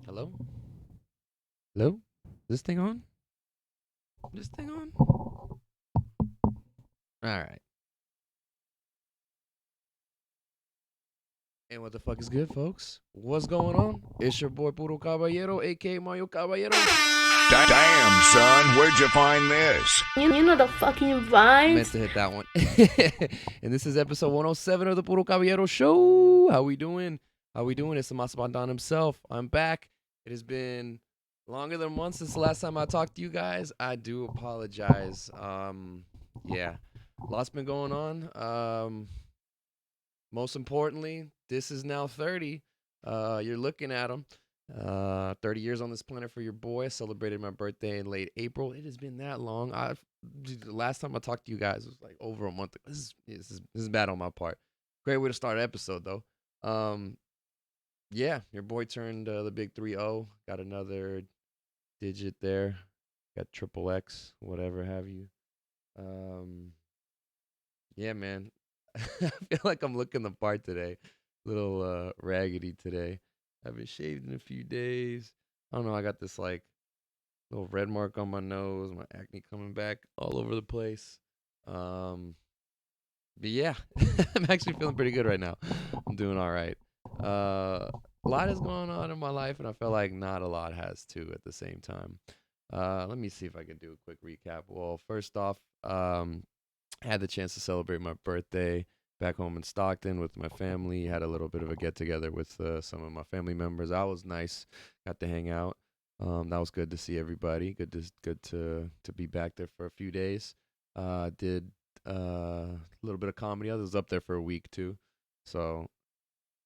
Hello? Hello? This thing on? This thing on? All right. And what the fuck is good, folks? What's going on? It's your boy Puro Caballero, aka Mario Caballero. Damn, son, where'd you find this? You know the fucking Meant vibes. to hit that one. And this is episode 107 of the Puro Caballero Show. How we doing? How we doing? It's the Masabandan himself. I'm back. It has been longer than a month since the last time I talked to you guys. I do apologize. Yeah. Lots been going on. Most importantly, this is now 30. You're looking at them. 30 years on this planet for your boy. I celebrated my birthday in late April. It has been that long. The last time I talked to you guys was like over a month ago. This is bad on my part. Great way to start an episode though. Yeah, your boy turned the big 3-0. Got another digit there. Got triple X, whatever have you. Um, yeah, man. I feel like I'm looking the part today. Little raggedy today. Haven't shaved in a few days. I don't know. I got this like little red mark on my nose. My acne coming back all over the place. Um, but yeah, I'm actually feeling pretty good right now. I'm doing all right. A lot is going on in my life, and I feel like not a lot has too at the same time. Let me see if I can do a quick recap. Well, first off, had the chance to celebrate my birthday back home in Stockton with my family. Had a little bit of a get together with some of my family members. That was nice. Got to hang out. That was good to see everybody. Good to be back there for a few days. Did a little bit of comedy. I was up there for a week too, so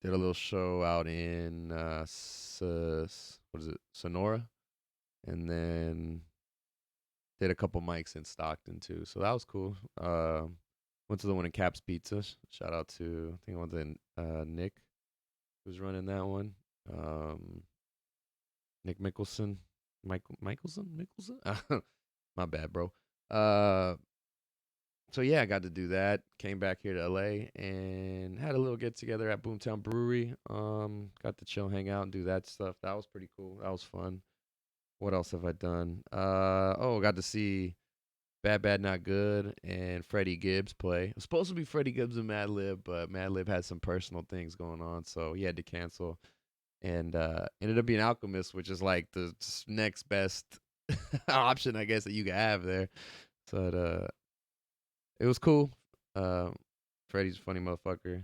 did a little show out in what is it, Sonora, and then did a couple mics in Stockton too, so that was cool. Went to the one in Caps Pizza. Shout out to I think it was in Nick who's running that one. Um, Nick Mickelson, Mickelson. My bad, bro. Uh, so yeah, I got to do that. Came back here to LA and had a little get together at Boomtown Brewery. Got to chill, hang out, and do that stuff. That was pretty cool. That was fun. What else have I done? Got to see Bad Bad Not Good and Freddie Gibbs play. It was supposed to be Freddie Gibbs and Madlib, but Madlib had some personal things going on, so he had to cancel. And ended up being Alchemist, which is like the next best option, I guess, that you could have there. So it was cool. Uh, Freddie's a funny motherfucker.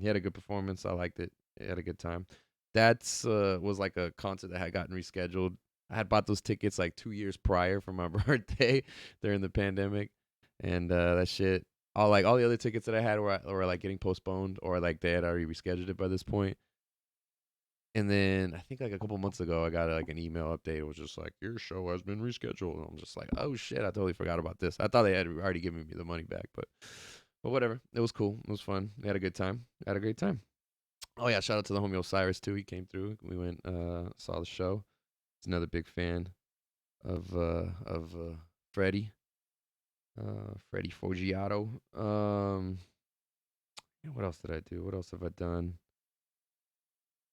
He had a good performance. I liked it. He had a good time. That's was like a concert that had gotten rescheduled. I had bought those tickets like 2 years prior for my birthday during the pandemic, and that shit. All the other tickets that I had were like getting postponed or like they had already rescheduled it by this point. And then I think like a couple months ago, I got like an email update. It was just like your show has been rescheduled. And I'm just like, oh shit, I totally forgot about this. I thought they had already given me the money back, but whatever. It was cool. It was fun. We had a good time. Had a great time. Oh yeah, shout out to the homie Osiris too. He came through. We went saw the show. He's another big fan of Freddie. Freddie Foggiato. Yeah, what else did I do? What else have I done?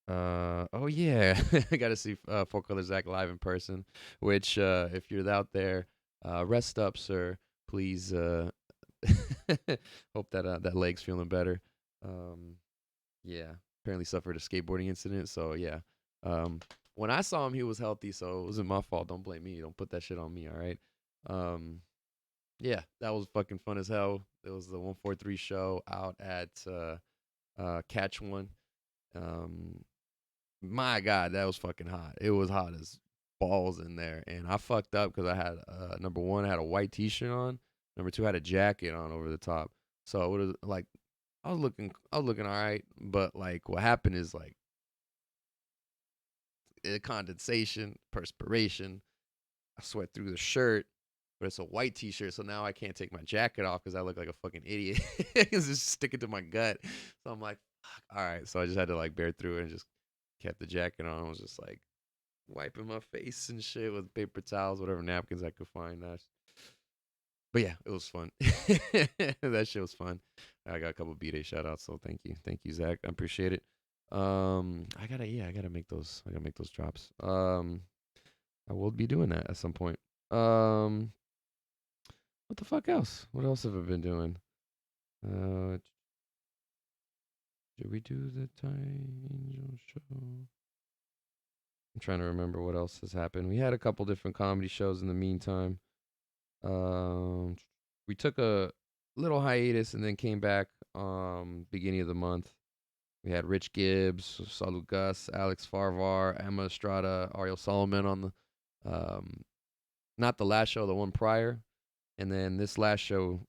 Oh yeah, I got to see Four Color Zach live in person. Which, if you're out there, rest up, sir. Please. Hope that that leg's feeling better. Um, yeah, apparently suffered a skateboarding incident. So yeah, when I saw him, he was healthy, so it wasn't my fault. Don't blame me. Don't put that shit on me. All right. Um, yeah, that was fucking fun as hell. It was the 143 show out at Catch One. Um, my God, that was fucking hot. It was hot as balls in there, and I fucked up because I had number one, I had a white T-shirt on. Number two, I had a jacket on over the top. So it was like I was looking all right, but like what happened is like condensation, perspiration. I sweat through the shirt, but it's a white T-shirt, so now I can't take my jacket off because I look like a fucking idiot. It's just sticking to my gut. So I'm like, fuck, all right. So I just had to like bear through it and just kept the jacket on. I was just like wiping my face and shit with paper towels, whatever napkins I could find. But yeah, it was fun. That shit was fun. I got a couple bday shout outs, so thank you, Zach. I appreciate it. I gotta make those. I gotta make those drops. I will be doing that at some point. What the fuck else? What else have I been doing? Uh, did we do the Ty Angel show? I'm trying to remember what else has happened. We had a couple different comedy shows in the meantime. Um, we took a little hiatus and then came back beginning of the month. We had Rich Gibbs, Salu Gus, Alex Farvar, Emma Estrada, Ariel Solomon on the not the last show, the one prior. And then this last show,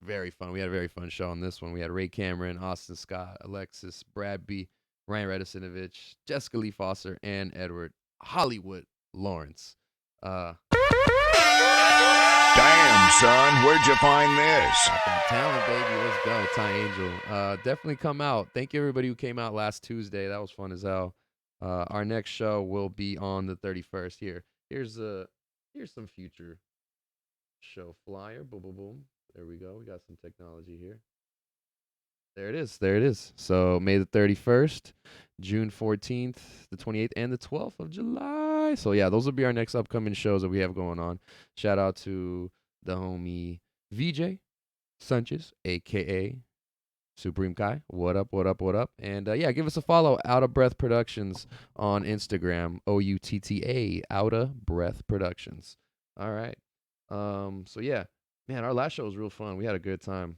very fun. We had a very fun show on this one. We had Ray Cameron, Austin Scott, Alexis Bradby, Ryan Redisinovich, Jessica Lee Foster, and Edward Hollywood Lawrence. Damn, son, where'd you find this? Got that talent, baby. Let's go, Ty Angel. Definitely come out. Thank you, everybody who came out last Tuesday. That was fun as hell. Our next show will be on the 31st. Here's some future show flyer. Boom, boom, boom. There we go. We got some technology here. There it is. There it is. So May the 31st, June 14th, the 28th, and the 12th of July. So yeah, those will be our next upcoming shows that we have going on. Shout out to the homie VJ Sanchez, aka Supreme Kai. What up? What up? What up? And yeah, give us a follow. Out of Breath Productions on Instagram. OUTTA. Out of Breath Productions. All right. So yeah, man, our last show was real fun. We had a good time.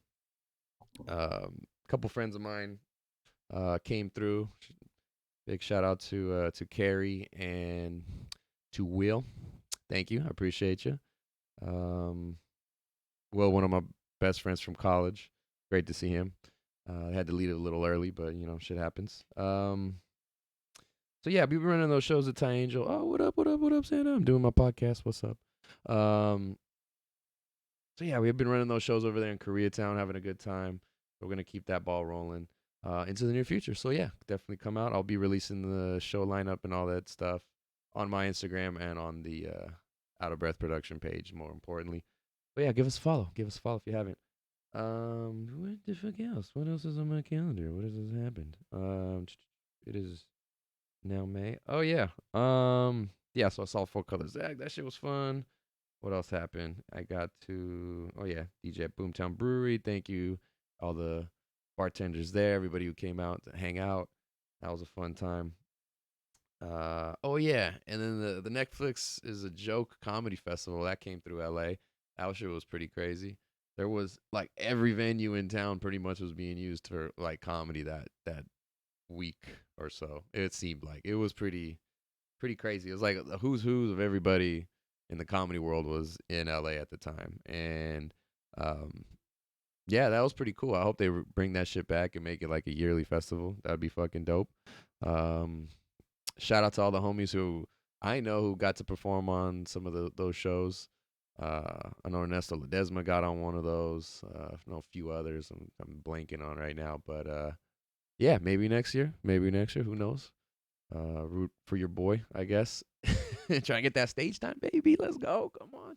A couple friends of mine came through. Big shout out to Carrie and to Will. Thank you. I appreciate you. Will, one of my best friends from college. Great to see him. I had to leave it a little early, but shit happens. So yeah, we've been running those shows at Ty Angel. Oh, what up, what up, what up, Santa? I'm doing my podcast. What's up? So yeah, we've been running those shows over there in Koreatown, having a good time. We're gonna keep that ball rolling into the near future. So yeah, definitely come out. I'll be releasing the show lineup and all that stuff on my Instagram and on the Out of Breath production page. More importantly, but yeah, give us a follow. Give us a follow if you haven't. What the fuck else? What else is on my calendar? What has happened? It is now May. Oh yeah. Yeah. So I saw Full Colors. That shit was fun. What else happened? I got to DJ at Boomtown Brewery. Thank you, all the bartenders there, everybody who came out to hang out. That was a fun time. Oh yeah, and then the Netflix is a joke comedy festival that came through LA. That shit was pretty crazy. There was like every venue in town pretty much was being used for like comedy that week or so. It seemed like it was pretty crazy. It was like the who's of everybody in the comedy world was in LA at the time, and yeah, that was pretty cool. I hope they bring that shit back and make it like a yearly festival. That'd be fucking dope. Um, Shout out to all the homies who I know who got to perform on some of those shows. I know Ernesto Ledesma got on one of those. I know a few others I'm blanking on right now, but yeah, maybe next year. Maybe next year. Who knows? Root for your boy, I guess. Try and get that stage time, baby. Let's go. Come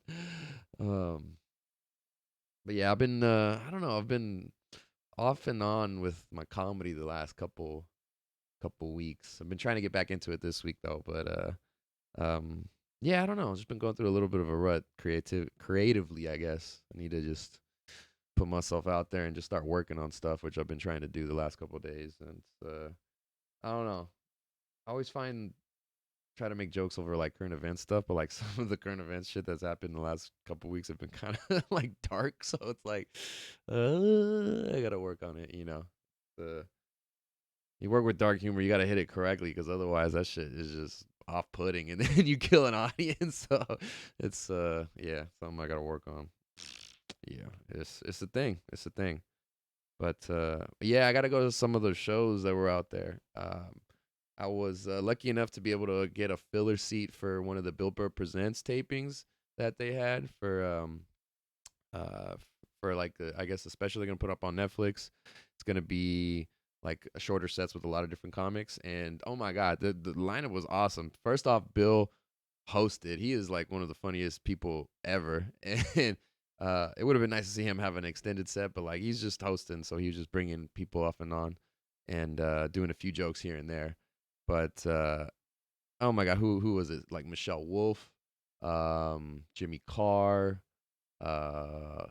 on. But yeah, I've been I don't know, I've been off and on with my comedy the last couple weeks. I've been trying to get back into it this week though, but yeah, I don't know. I've just been going through a little bit of a rut creatively, I guess. I need to just put myself out there and just start working on stuff, which I've been trying to do the last couple of days. And I don't know. I always try to make jokes over like current event stuff, but like some of the current events shit that's happened in the last couple weeks have been kind of like dark. So it's like, I gotta work on it. You work with dark humor, you gotta hit it correctly, because otherwise that shit is just off-putting, and then you kill an audience. So it's yeah, something I gotta work on. Yeah, it's a thing. It's a thing. But yeah, I gotta go to some of those shows that were out there. I was lucky enough to be able to get a filler seat for one of the Billboard Presents tapings that they had uh, for like I guess a special they're gonna put up on Netflix. It's gonna be like a shorter sets with a lot of different comics, and oh my god, the lineup was awesome. First off, Bill hosted. He is like one of the funniest people ever, and it would have been nice to see him have an extended set, but like he's just hosting, so he was just bringing people off and on. and doing a few jokes here and there. But oh my god, who was it? Like Michelle Wolf, Jimmy Carr,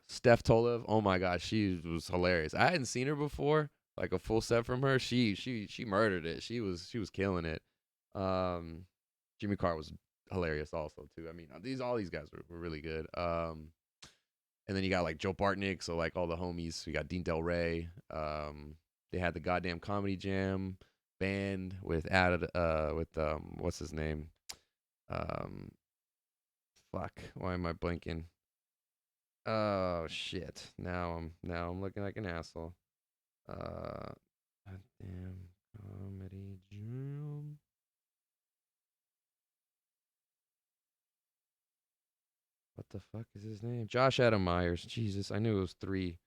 Steph Tolev. Oh my gosh, she was hilarious. I hadn't seen her before, like a full set from her. She murdered it. She was killing it. Um, Jimmy Carr was hilarious also too. I mean, all these guys were really good. And then you got like Joe Bartnick, so like all the homies. We got Dean Del Rey. They had the goddamn comedy jam band with added what's his name? Um, fuck. Why am I blanking? Oh shit. Now I'm looking like an asshole. Goddamn comedy jam. What the fuck is his name? Josh Adam Myers. Jesus, I knew it was three.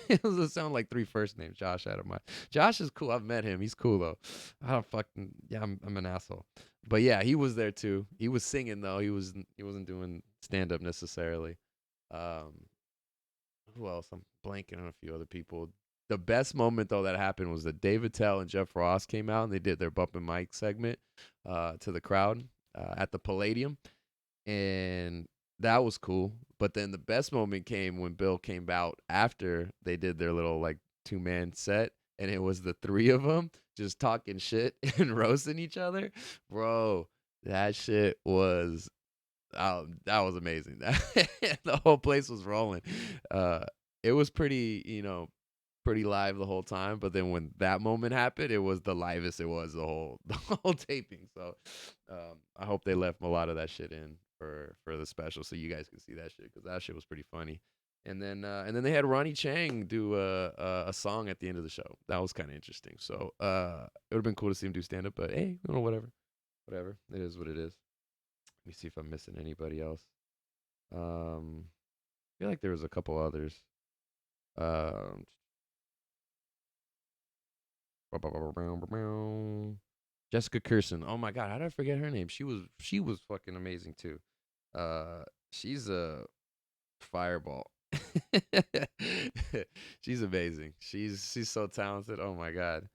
It doesn't sound like three first names. Josh Adam Myers. Josh is cool. I've met him. He's cool though. I don't fucking yeah. I'm an asshole. But yeah, he was there too. He was singing though. He wasn't doing stand up necessarily. Um, who else? I'm blanking on a few other people. The best moment though that happened was that Dave Attell and Jeff Ross came out and they did their bump and mic segment to the crowd at the Palladium, and that was cool. But then the best moment came when Bill came out after they did their little like 2-man set, and it was the three of them just talking shit and roasting each other, bro. That shit was that was amazing. The whole place was rolling. Uh, it was pretty, pretty live the whole time. But then when that moment happened, it was the livest it was the whole the whole taping. So I hope they left a lot of that shit in for the special, so you guys can see that shit because that shit was pretty funny. And then they had Ronnie Chang do a song at the end of the show. That was kind of interesting. So it would have been cool to see him do stand up. But hey, whatever. It is what it is. Let me see if I'm missing anybody else. I feel like there was a couple others. Um, Jessica Kirsten. Oh my god, how did I forget her name? She was fucking amazing too. She's a fireball. She's amazing. She's so talented. Oh my god.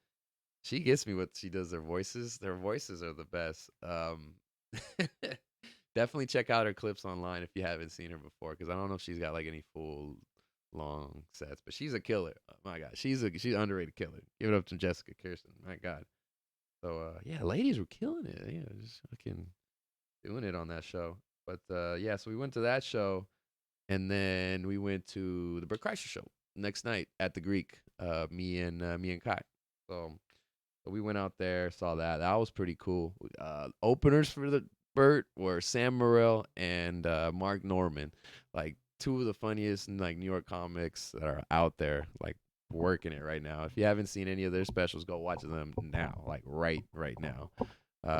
She gets me what she does. Their voices. Their voices are the best. Definitely check out her clips online if you haven't seen her before, because I don't know if she's got like any full long sets, but she's a killer. Oh my god, she's an underrated killer. Give it up to Jessica Kirsten. My god. So yeah, ladies were killing it. Yeah, just fucking doing it on that show. But yeah, so we went to that show, and then we went to the Bert Kreischer show next night at the Greek. Me and Kai. So we went out there, saw that. That was pretty cool. Openers for the Bert were Sam Morril and Mark Norman, like two of the funniest like New York comics that are out there, like working it right now. If you haven't seen any of their specials, go watch them now, like right now.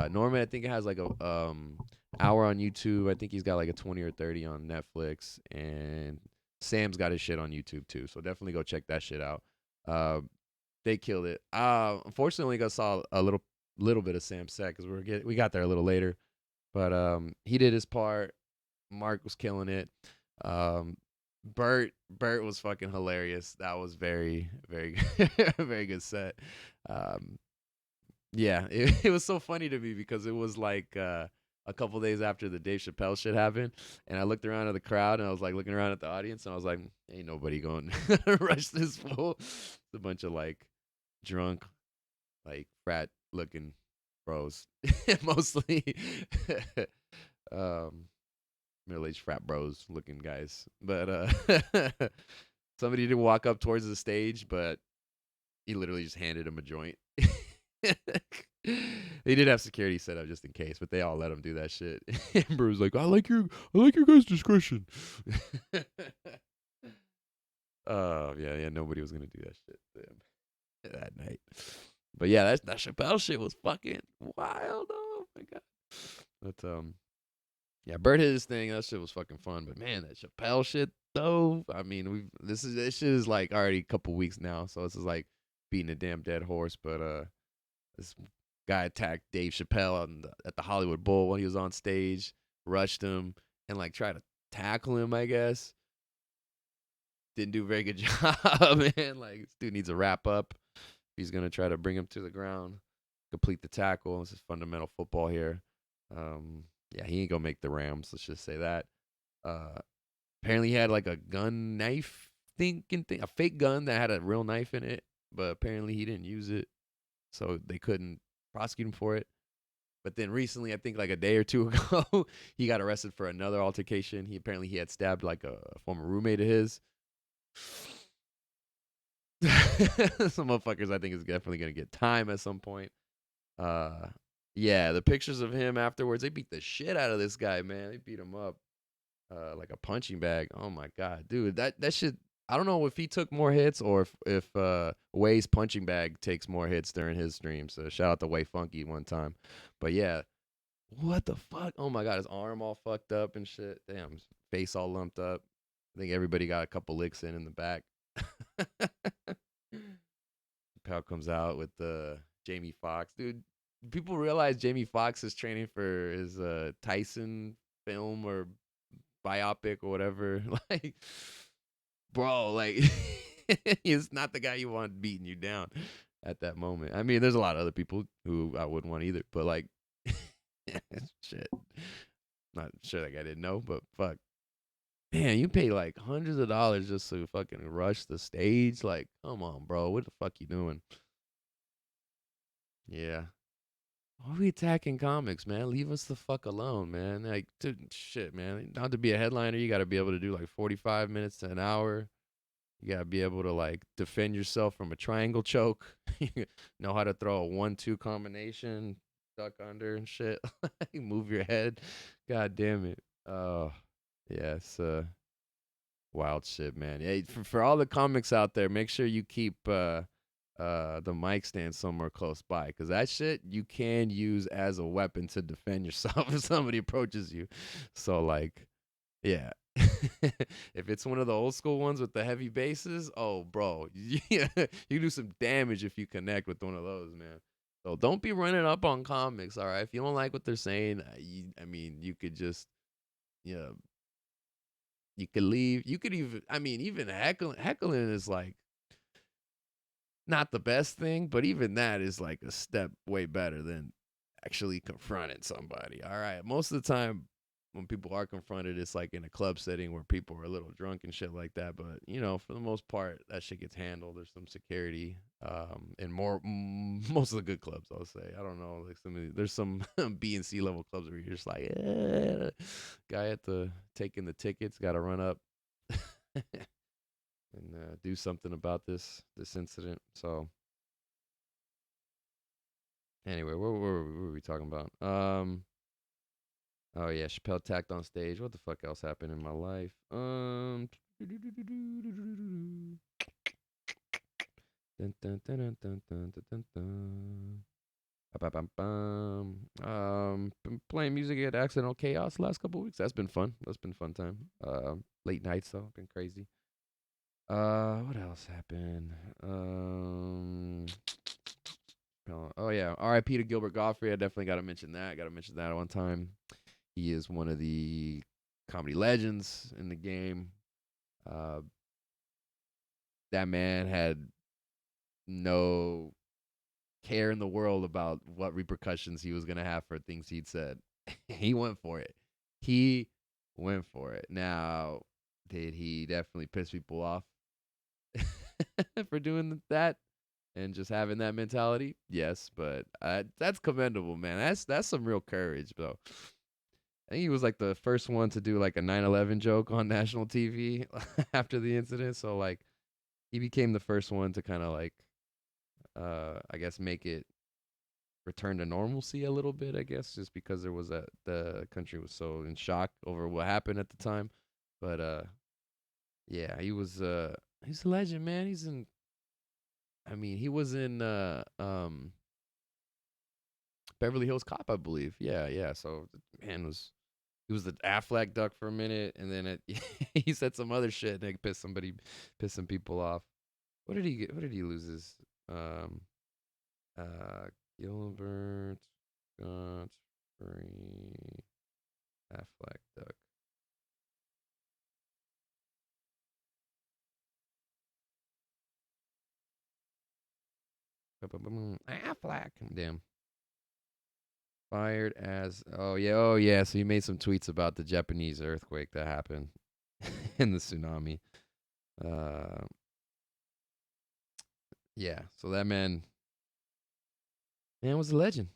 Norman, I think it has like a hour on YouTube. I think he's got like a 20 or 30 on Netflix, and Sam's got his shit on YouTube too. So definitely go check that shit out. Uh, they killed it. Unfortunately, I saw a little bit of Sam's set because we got there a little later, but he did his part. Mark was killing it. Um, Bert was fucking hilarious. That was very very very good set. Um, yeah, it was so funny to me because it was like a couple days after the Dave Chappelle shit happened, and I looked around at the crowd and I was like looking around at the audience and I was like, ain't nobody going to rush this fool. It's a bunch of like drunk, like frat looking bros, mostly um, middle aged frat bros looking guys. But somebody did walk up towards the stage, but he literally just handed him a joint. They did have security set up just in case, but they all let him do that shit. Amber was like, I like your guys' discretion." Oh yeah, nobody was gonna do that shit to him that night. But yeah, that Chappelle shit was fucking wild. Oh my god. But yeah, Bert hit his thing. That shit was fucking fun. But man, that Chappelle shit though. I mean, this shit is like already a couple weeks now, so this is like beating a damn dead horse. But this guy attacked Dave Chappelle at the Hollywood Bowl when he was on stage, rushed him and like tried to tackle him, I guess. didn't do a very good job, man. Like this dude needs a wrap up. He's gonna try to bring him to the ground, complete the tackle. This is fundamental football here. Yeah, he ain't gonna make the Rams. Let's just say that. Uh, Apparently he had like a gun knife thinking thing, a fake gun that had a real knife in it, but apparently he didn't use it, so they couldn't prosecute him for it. But then recently, I think like a day or two ago, he got arrested for another altercation. He had stabbed like a former roommate of his. Some motherfuckers I think is definitely gonna get time at some point. Uh yeah, the pictures of him afterwards, they beat the shit out of this guy, man. They beat him up like a punching bag. Oh my god, dude, that shit. I don't know if he took more hits or if Way's punching bag takes more hits during his streams. So shout out to Way Funky one time. But yeah, what the fuck? Oh my god, his arm all fucked up and shit. Damn, his face all lumped up. I think everybody got a couple licks in the back. Chappelle comes out with Jamie Foxx, dude. People realize Jamie Foxx is training for his Tyson film or biopic or whatever. Like, bro, like he's not the guy you want beating you down at that moment. I mean, there's a lot of other people who I wouldn't want either, but like, shit. Not sure that guy didn't know, but fuck. Man, you pay like hundreds of dollars just to fucking rush the stage. Like, come on, bro. What the fuck you doing? Yeah. Why are we attacking comics, man? Leave us the fuck alone, man. Like, dude, shit, man. Not to be a headliner, you got to be able to do like 45 minutes to an hour. You got to be able to like defend yourself from a triangle choke. Know how to throw a 1-2 combination, duck under and shit. Move your head. God damn it. Oh, yeah, it's wild shit, man. Yeah, for all the comics out there, make sure you keep the mic stand somewhere close by, because that shit you can use as a weapon to defend yourself if somebody approaches you. So like, yeah. If it's one of the old school ones with the heavy basses, oh bro, yeah, you do some damage if you connect with one of those, man. So don't be running up on comics, all right? If you don't like what they're saying, I mean, you could just, you know, you could leave. You could even, I mean, even heckling is like not the best thing, but even that is like a step way better than actually confronting somebody. All right. Most of the time when people are confronted, it's like in a club setting where people are a little drunk and shit like that. But you know, for the most part, that shit gets handled. There's some security, and most of the good clubs, I'll say. I don't know, like there's some B and C level clubs where you're just like, guy at the taking the tickets got to run up. And do something about this incident. So anyway, what were we talking about? Oh yeah, Chappelle tacked on stage. What the fuck else happened in my life? Dun, dun, dun, dun, dun, dun, dun, dun, dun. Been playing music at Accidental Chaos the last couple weeks. That's been fun. That's been fun time. Late nights though, been crazy. What else happened? Oh yeah, R.I.P. to Gilbert Gottfried. I definitely got to mention that. Got to mention that at one time. He is one of the comedy legends in the game. Uh, that man had no care in the world about what repercussions he was gonna have for things he'd said. He went for it. He went for it. Now, did he definitely piss people off for doing that and just having that mentality? Yes, but that's commendable, man. That's some real courage, bro. I think he was like the first one to do like a 9/11 joke on national TV after the incident. So like he became the first one to kind of like I guess make it return to normalcy a little bit, I guess, just because there was the country was so in shock over what happened at the time. But yeah, he's a legend, man. He was in Beverly Hills Cop, I believe. Yeah, yeah. So man was he was the Affleck duck for a minute, and then he said some other shit and it pissed some people off. What did he get? What did he lose his? Um, Gilbert Gottfried Affleck duck. Affleck. Damn. Fired as oh yeah. So he made some tweets about the Japanese earthquake that happened and the tsunami. Uh, yeah. So that man was a legend.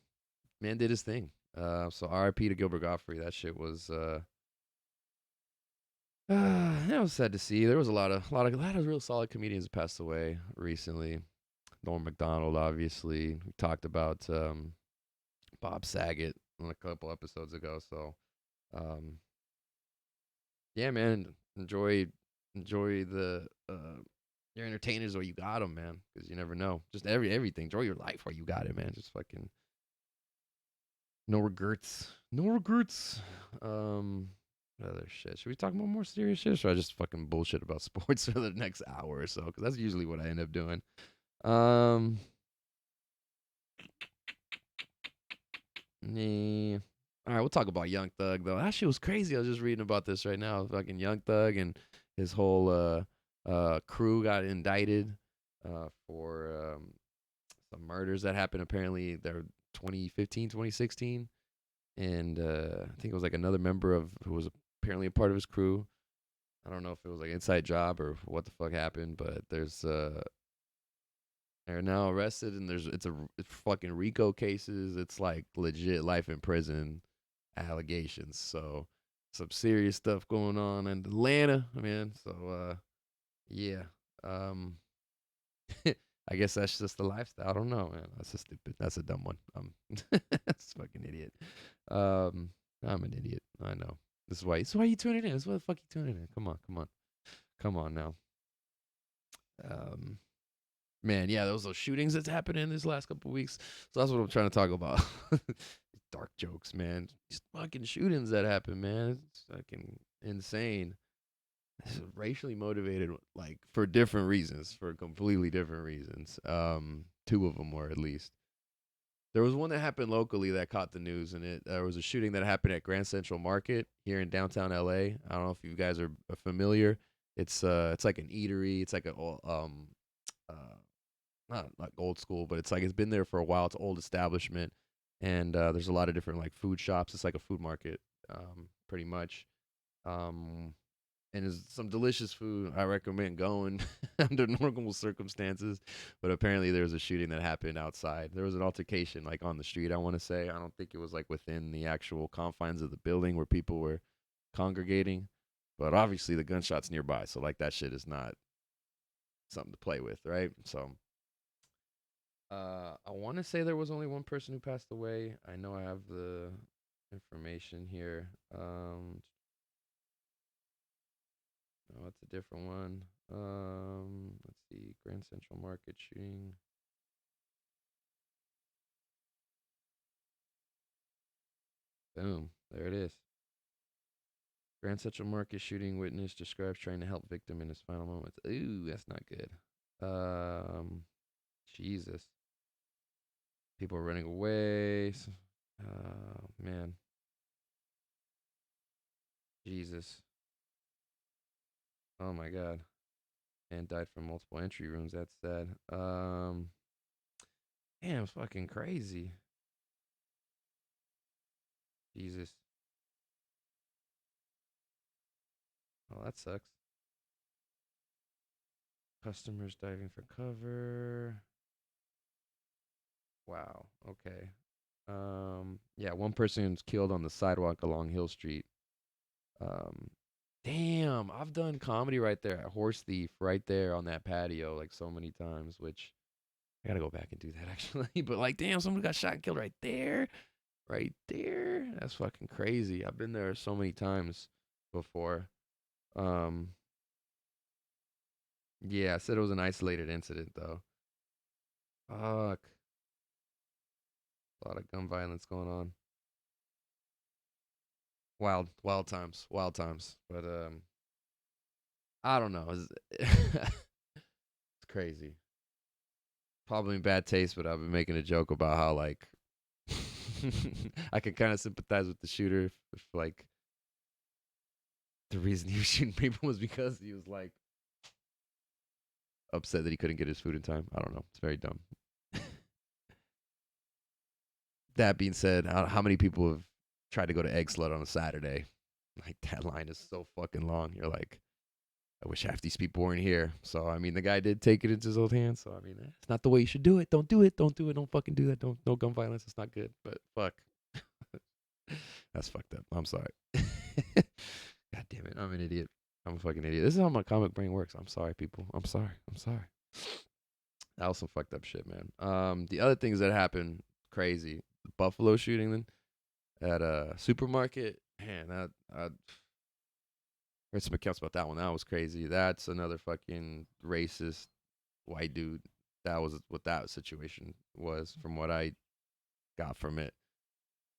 Man did his thing. So R.I.P. to Gilbert Gottfried. That shit was that was sad to see. There was a lot of real solid comedians that passed away recently. Norm Macdonald, obviously. We talked about Bob Saget on a couple episodes ago. So um, yeah, man, enjoy the your entertainers while you got them, man, because you never know. Just everything. Enjoy your life while you got it, man. Just fucking no regrets, no regrets. Other shit. Should we talk about more serious shit? Or should I just fucking bullshit about sports for the next hour or so? Because that's usually what I end up doing. Um, Nah. All right, we'll talk about Young Thug though. That shit was crazy. I was just reading about this right now. Fucking Young Thug and his whole crew got indicted for some murders that happened. Apparently, they're 2015, 2016, and I think it was like another member of who was apparently a part of his crew. I don't know if it was like inside job or what the fuck happened, but they're now arrested, and it's fucking RICO cases. It's like legit life in prison allegations. So some serious stuff going on in Atlanta, man. So yeah. Um I guess that's just the lifestyle. I don't know, man. That's a stupid. That's a dumb one. That's a fucking idiot. Um I'm an idiot. I know. This is why you tuning in. This is why the fuck you tuning in. Come on, come on. Come on now. Um Man, yeah, those shootings that's happened in this last couple weeks. So that's what I'm trying to talk about. Dark jokes, man. These fucking shootings that happen, man. It's fucking insane. It's racially motivated, like for different reasons, for completely different reasons. Two of them were at least. There was one that happened locally that caught the news, and there was a shooting that happened at Grand Central Market here in downtown LA. I don't know if you guys are familiar. It's like an eatery. It's like a uh not like old school, but it's like it's been there for a while. It's an old establishment, and there's a lot of different like food shops. It's like a food market, pretty much. Um, and there's some delicious food. I recommend going under normal circumstances, but apparently there was a shooting that happened outside. There was an altercation like on the street. I want to say. I don't think it was like within the actual confines of the building where people were congregating, but obviously the gunshots nearby. So like that shit is not something to play with, right? So I want to say there was only one person who passed away. I know I have the information here. No, it's a different one. Let's see, Grand Central Market shooting. Boom, there it is. Grand Central Market shooting witness describes trying to help victim in his final moments. Ooh, that's not good. Jesus, people are running away. Man, Jesus. Oh my God. And died from multiple entry wounds. That's sad. Damn, it's fucking crazy. Jesus. Oh, that sucks. Customers diving for cover. Wow. Okay. Yeah, one person was killed on the sidewalk along Hill Street. Um, damn, I've done comedy right there at Horse Thief, right there on that patio, like so many times. Which I gotta go back and do that actually. But like, damn, someone got shot and killed right there. Right there. That's fucking crazy. I've been there so many times before. Um, yeah, I said it was an isolated incident though. Fuck. A lot of gun violence going on. Wild times, wild times. But I don't know. It's crazy. Probably in bad taste, but I've been making a joke about how like I can kind of sympathize with the shooter if like the reason he was shooting people was because he was like upset that he couldn't get his food in time. I don't know. It's very dumb. that being said, how many people have tried to go to Egg Slut on a Saturday? Like that line is so fucking long. You're like, I wish half these people weren't here. So I mean, the guy did take it into his own hands. So I mean, it's not the way you should do it. Don't do it. Don't do it. Don't fucking do that. Don't no gun violence. It's not good. But fuck, that's fucked up. I'm sorry. God damn it, I'm an idiot. I'm a fucking idiot. This is how my comic brain works. I'm sorry, people. I'm sorry. I'm sorry. That was some fucked up shit, man. The other things that happened crazy. The Buffalo shooting then at a supermarket. Man, that I heard some accounts about that one. That was crazy. That's another fucking racist white dude. That was what that situation was, from what I got from it.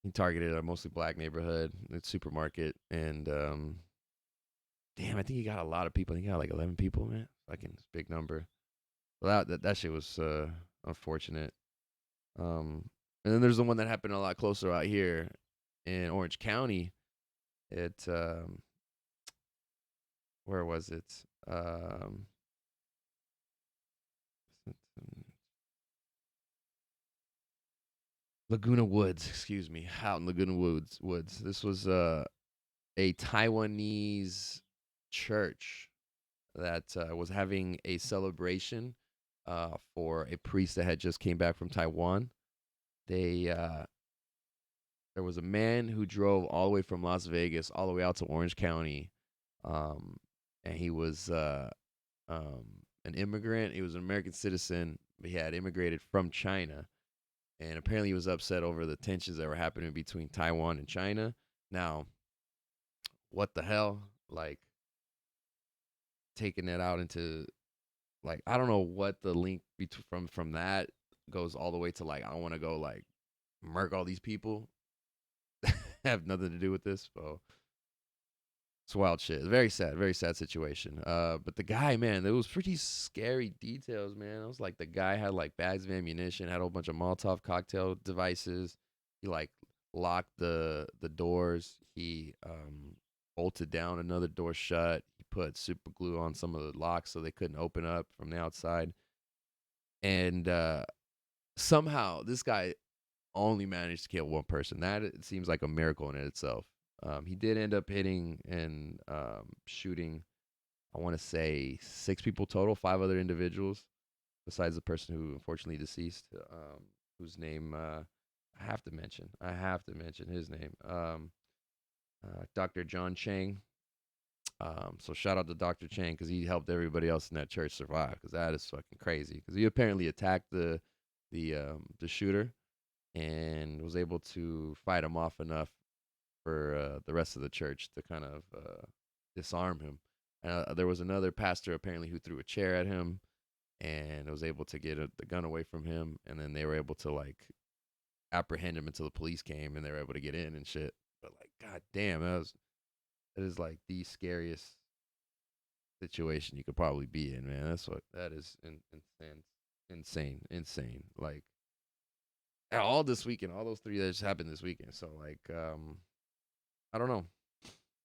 He targeted a mostly black neighborhood, the supermarket, and damn, I think he got a lot of people. I think he got like 11 people, man. Fucking big number. Well, that shit was unfortunate. And then there's the one that happened a lot closer out here in Orange County. It where was it? Laguna Woods, excuse me, out in Laguna Woods. This was a Taiwanese church that was having a celebration for a priest that had just came back from Taiwan. They there was a man who drove all the way from Las Vegas all the way out to Orange County, and he was an immigrant. He was an American citizen, but he had immigrated from China, and apparently he was upset over the tensions that were happening between Taiwan and China. Now, what the hell? Like taking it out into like I don't know what the link from that goes all the way to like I want to go like murk all these people. Have nothing to do with this. So it's wild shit. Very sad situation. But the guy, man, there was pretty scary details, man. It was like the guy had like bags of ammunition, had a whole bunch of Molotov cocktail devices. He like locked the doors. He bolted down another door shut. He put super glue on some of the locks so they couldn't open up from the outside. And somehow this guy only managed to kill one person. That it seems like a miracle in itself. He did end up hitting and shooting, I want to say 6 people total, 5 other individuals, besides the person who unfortunately deceased, whose name I have to mention. I have to mention his name, Dr. John Chang. So shout out to Dr. Chang because he helped everybody else in that church survive. Because that is fucking crazy. Because he apparently attacked the shooter and was able to fight him off enough for the rest of the church to kind of disarm him. There was another pastor apparently who threw a chair at him and was able to get the gun away from him. And then they were able to like apprehend him until the police came and they were able to get in and shit. But like, god damn, that is like the scariest situation you could probably be in, man. That's what that is insane. Like all this weekend, all those 3 that just happened this weekend. So like, I don't know.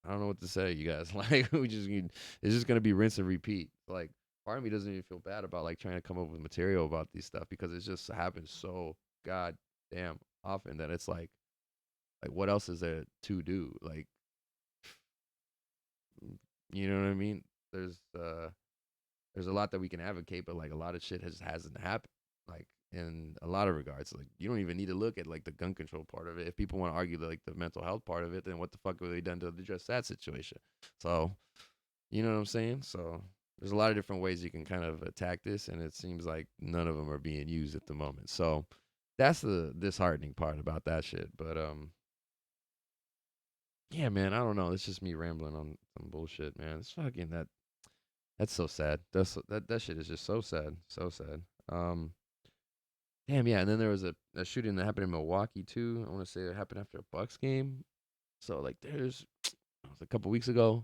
I don't know what to say, you guys. Like, it's just gonna be rinse and repeat. Like, part of me doesn't even feel bad about like trying to come up with material about these stuff because it just happens so goddamn often that it's like what else is there to do? Like, you know what I mean? There's a lot that we can advocate, but like a lot of shit hasn't happened. Like in a lot of regards, like you don't even need to look at like the gun control part of it. If people want to argue like the mental health part of it, then what the fuck have they done to address that situation? So, you know what I'm saying? So there's a lot of different ways you can kind of attack this, and it seems like none of them are being used at the moment. So that's the disheartening part about that shit. But yeah, man, I don't know. It's just me rambling on some bullshit, man. It's fucking that's so sad. That shit is just so sad. So sad. Damn, yeah, and then there was a shooting that happened in Milwaukee too. I want to say it happened after a Bucks game. So like there's it was a couple weeks ago.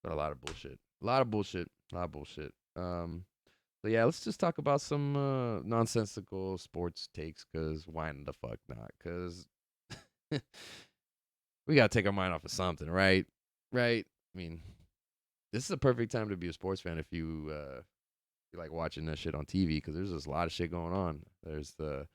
But a lot of bullshit. A lot of bullshit. A lot of bullshit. So yeah, let's just talk about some nonsensical sports takes cuz why the fuck not? Cuz we got to take our mind off of something, right? Right? I mean, this is a perfect time to be a sports fan if you like watching that shit on TV because there's just a lot of shit going on. There's the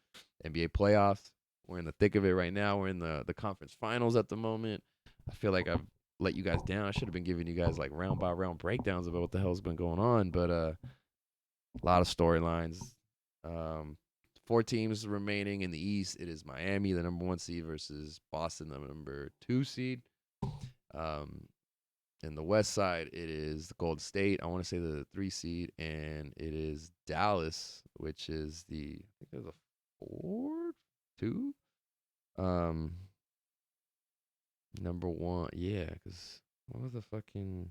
NBA playoffs, We're in the thick of it right now. We're in the conference finals at the moment. I feel like I've let you guys down. I should have been giving you guys like round by round breakdowns about what the hell's been going on, but a lot of storylines. Um, 4 teams remaining in the East. It is Miami, the number 1 seed, versus Boston, the number 2 seed. Um, in the West side, it is the Golden State. I want to say the 3 seed, and it is Dallas, which is I think there's a 4-2. Number 1, yeah, because what was the fucking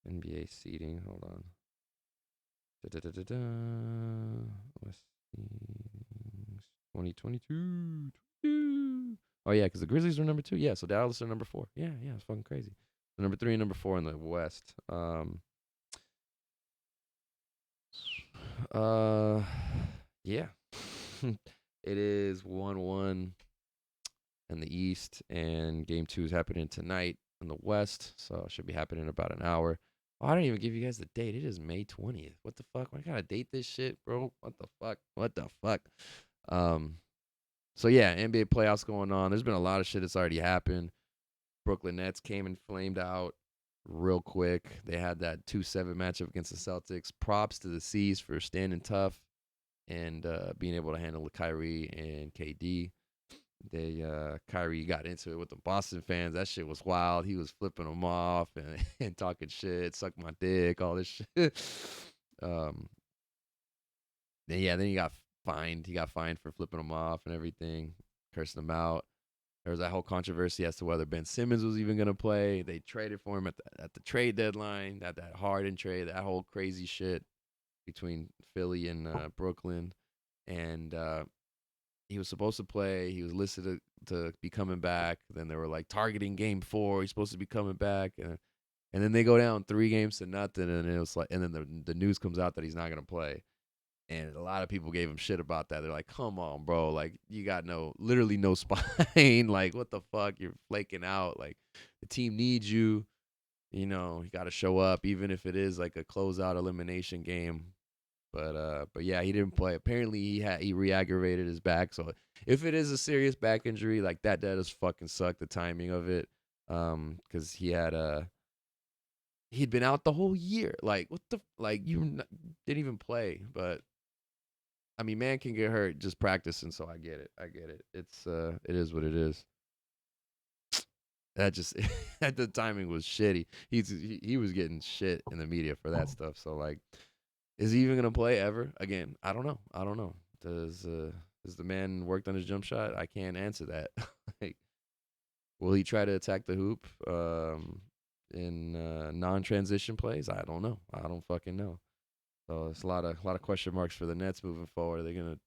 NBA seeding? Hold on. West 2022. Oh yeah, because the Grizzlies are number 2. Yeah, so Dallas are number 4. Yeah, it's fucking crazy. So number 3 and number 4 in the West. Yeah. It is 1-1 in the East, and game 2 is happening tonight in the West, so it should be happening in about an hour. Oh, I didn't even give you guys the date. It is May 20th. What the fuck? Why gotta date this shit, bro? What the fuck? So yeah, NBA playoffs going on. There's been a lot of shit that's already happened. Brooklyn Nets came and flamed out real quick. They had that 2-7 matchup against the Celtics. Props to the C's for standing tough and being able to handle Kyrie and KD. Kyrie got into it with the Boston fans. That shit was wild. He was flipping them off and talking shit, suck my dick, all this shit. Then he got fined. He got fined for flipping them off and everything, cursing them out. There was that whole controversy as to whether Ben Simmons was even gonna play. They traded for him at the trade deadline. That Harden trade, that whole crazy shit between Philly and Brooklyn, and he was supposed to play. He was listed to be coming back. Then they were like targeting game 4. He's supposed to be coming back, and then they go down 3-0 and it was like, and then the news comes out that he's not gonna play. And a lot of people gave him shit about that. They're like, come on, bro. Like, you got literally no spine. Like, what the fuck? You're flaking out. Like, the team needs you. You got to show up, even if it is like a closeout elimination game. But yeah, he didn't play. Apparently, he re-aggravated his back. So if it is a serious back injury, like that does fucking suck. The timing of it, because he'd been out the whole year. Like, what the didn't even play, but. I mean, man can get hurt just practicing, so I get it. It's it is what it is. That just the timing was shitty. He was getting shit in the media for that stuff. So like, is he even gonna play ever again? I don't know. Does the man worked on his jump shot? I can't answer that. Like, will he try to attack the hoop in non-transition plays? I don't know. I don't fucking know. So it's a lot of question marks for the Nets moving forward. Are they gonna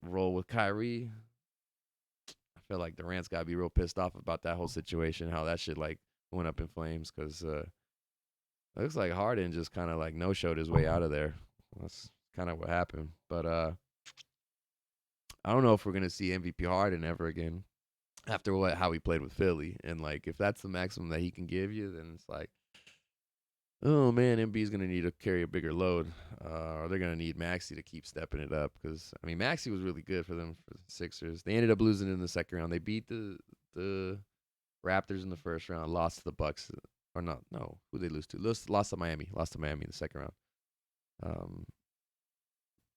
roll with Kyrie? I feel like Durant's got to be real pissed off about that whole situation, how that shit like went up in flames, because it looks like Harden just kind of like no-showed his way out of there. That's kind of what happened. But I don't know if we're gonna see MVP Harden ever again after how he played with Philly. And like, if that's the maximum that he can give you, then it's like, oh man, MB's gonna need to carry a bigger load, or they're gonna need Maxey to keep stepping it up. Because I mean, Maxey was really good for them for the Sixers. They ended up losing in the second round. They beat the Raptors in the first round, lost to the Bucks, or not? No, who they lose to? Lost to Miami. Lost to Miami in the second round.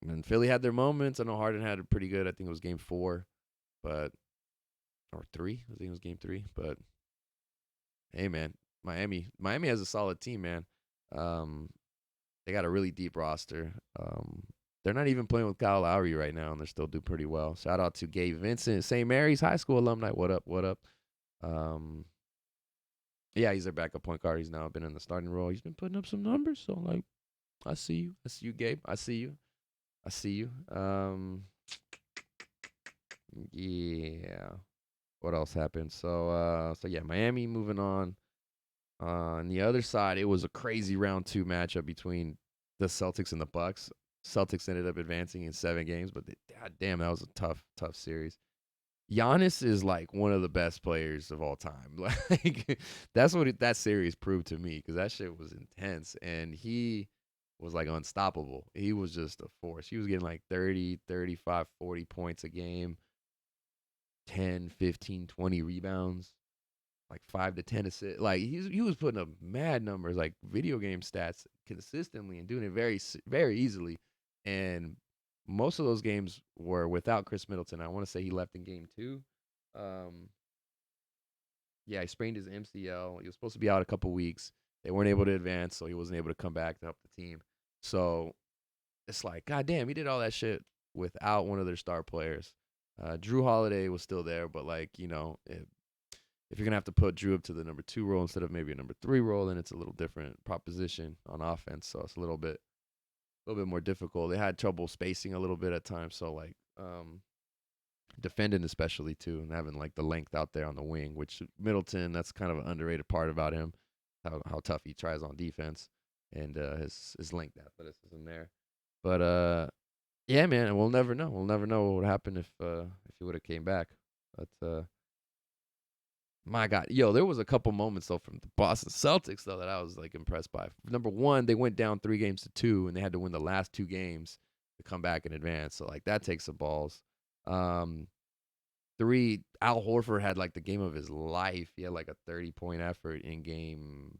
And Philly had their moments. I know Harden had it pretty good. I think it was game 4, or 3. I think it was game 3. But hey, man, Miami has a solid team, man. They got a really deep roster. They're not even playing with Kyle Lowry right now, and they're still doing pretty well. Shout out to Gabe Vincent, St. Mary's High School alumni. What up? Yeah, he's their backup point guard. He's now been in the starting role. He's been putting up some numbers. So like, I see you, Gabe. I see you. Yeah. What else happened? So yeah, Miami moving on. On the other side, it was a crazy round 2 matchup between the Celtics and the Bucks. Celtics ended up advancing in 7 games, but god damn, that was a tough series. Giannis is like one of the best players of all time. Like, that's what that series proved to me, because that shit was intense, and he was like unstoppable. He was just a force. He was getting like 30, 35, 40 points a game, 10, 15, 20 rebounds, like 5 to 10 assists. Like he was putting up mad numbers, like video game stats consistently and doing it very easily. And most of those games were without Chris Middleton. I want to say he left in game 2. Um yeah, he sprained his MCL. He was supposed to be out a couple weeks. They weren't able to advance, so he wasn't able to come back to help the team. So it's like, God damn, he did all that shit without one of their star players. Drew Holiday was still there, but like, if you're gonna have to put Drew up to the number 2 role instead of maybe a number 3 role, then it's a little different proposition on offense. So it's a little bit more difficult. They had trouble spacing a little bit at times. So like, defending especially too, and having like the length out there on the wing, which Middleton, that's kind of an underrated part about him, how tough he tries on defense, and his length athleticism there. But yeah, man, we'll never know. We'll never know what would happen if he would have came back. But my God, yo, there was a couple moments though from the Boston Celtics though that I was like impressed by. Number one, they went down 3 games to 2, and they had to win the last 2 games to come back and advance. So like that takes some balls. Um, 3, Al Horford had like the game of his life. He had like a 30-point effort in game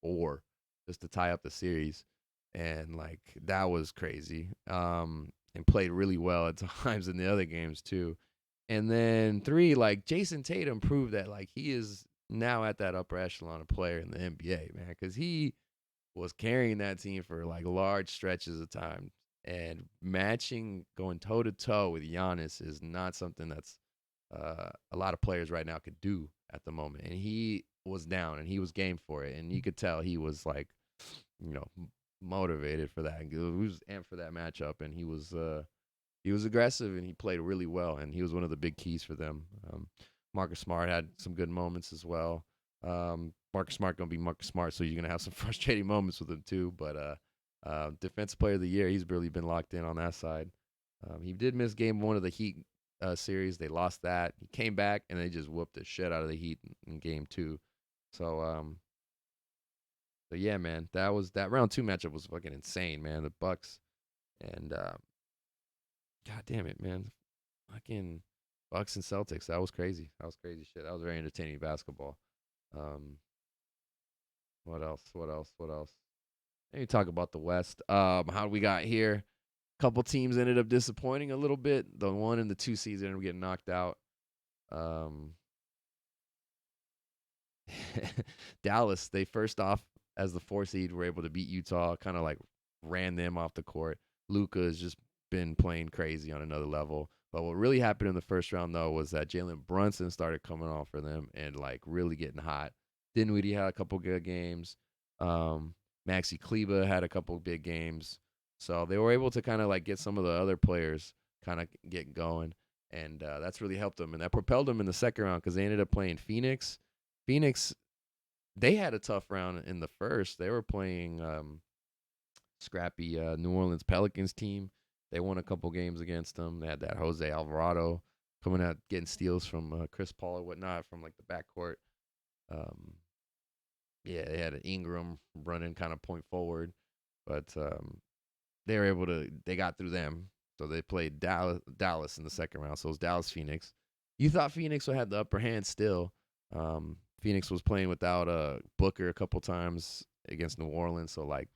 4 just to tie up the series. And like that was crazy. And played really well at times in the other games too. And then 3, like Jason Tatum proved that like he is now at that upper echelon of player in the NBA, man, because he was carrying that team for like large stretches of time. And matching, going toe to toe with Giannis is not something that's a lot of players right now could do at the moment. And he was down and he was game for it. And you could tell he was like, you know, motivated for that. He was amped for that matchup, and he was aggressive and he played really well. And he was one of the big keys for them. Marcus Smart had some good moments as well. Marcus Smart gonna be Marcus Smart, so you're gonna have some frustrating moments with him too. But defensive player of the year, he's really been locked in on that side. He did miss game 1 of the Heat series. They lost that. He came back and they just whooped the shit out of the Heat in game 2. So so yeah, man, that round 2 matchup was fucking insane, man. The Bucks and God damn it, man, fucking Bucks and Celtics. That was crazy. That was crazy shit. That was very entertaining basketball. Um, what else? What else? What else? Maybe talk about the West. How we got here? Couple teams ended up disappointing a little bit. The 1 and the 2 seeds ended up getting knocked out. Um, Dallas, they first off as the 4 seed were able to beat Utah, kind of like ran them off the court. Luka has just been playing crazy on another level. But what really happened in the first round though was that Jalen Brunson started coming off for them and like really getting hot. Dinwiddie had a couple good games. Maxi Kleba had a couple big games. So they were able to kind of like get some of the other players kind of get going. And that's really helped them. And that propelled them in the second round because they ended up playing Phoenix. Phoenix, they had a tough round in the first. They were playing scrappy New Orleans Pelicans team. They won a couple games against them. They had that Jose Alvarado coming out getting steals from Chris Paul or whatnot from like the backcourt. Um, yeah, they had an Ingram running kind of point forward, but they were able to. They got through them, so they played Dallas in the second round. So it was Dallas Phoenix. You thought Phoenix would have the upper hand still. Phoenix was playing without Booker a couple times against New Orleans, so like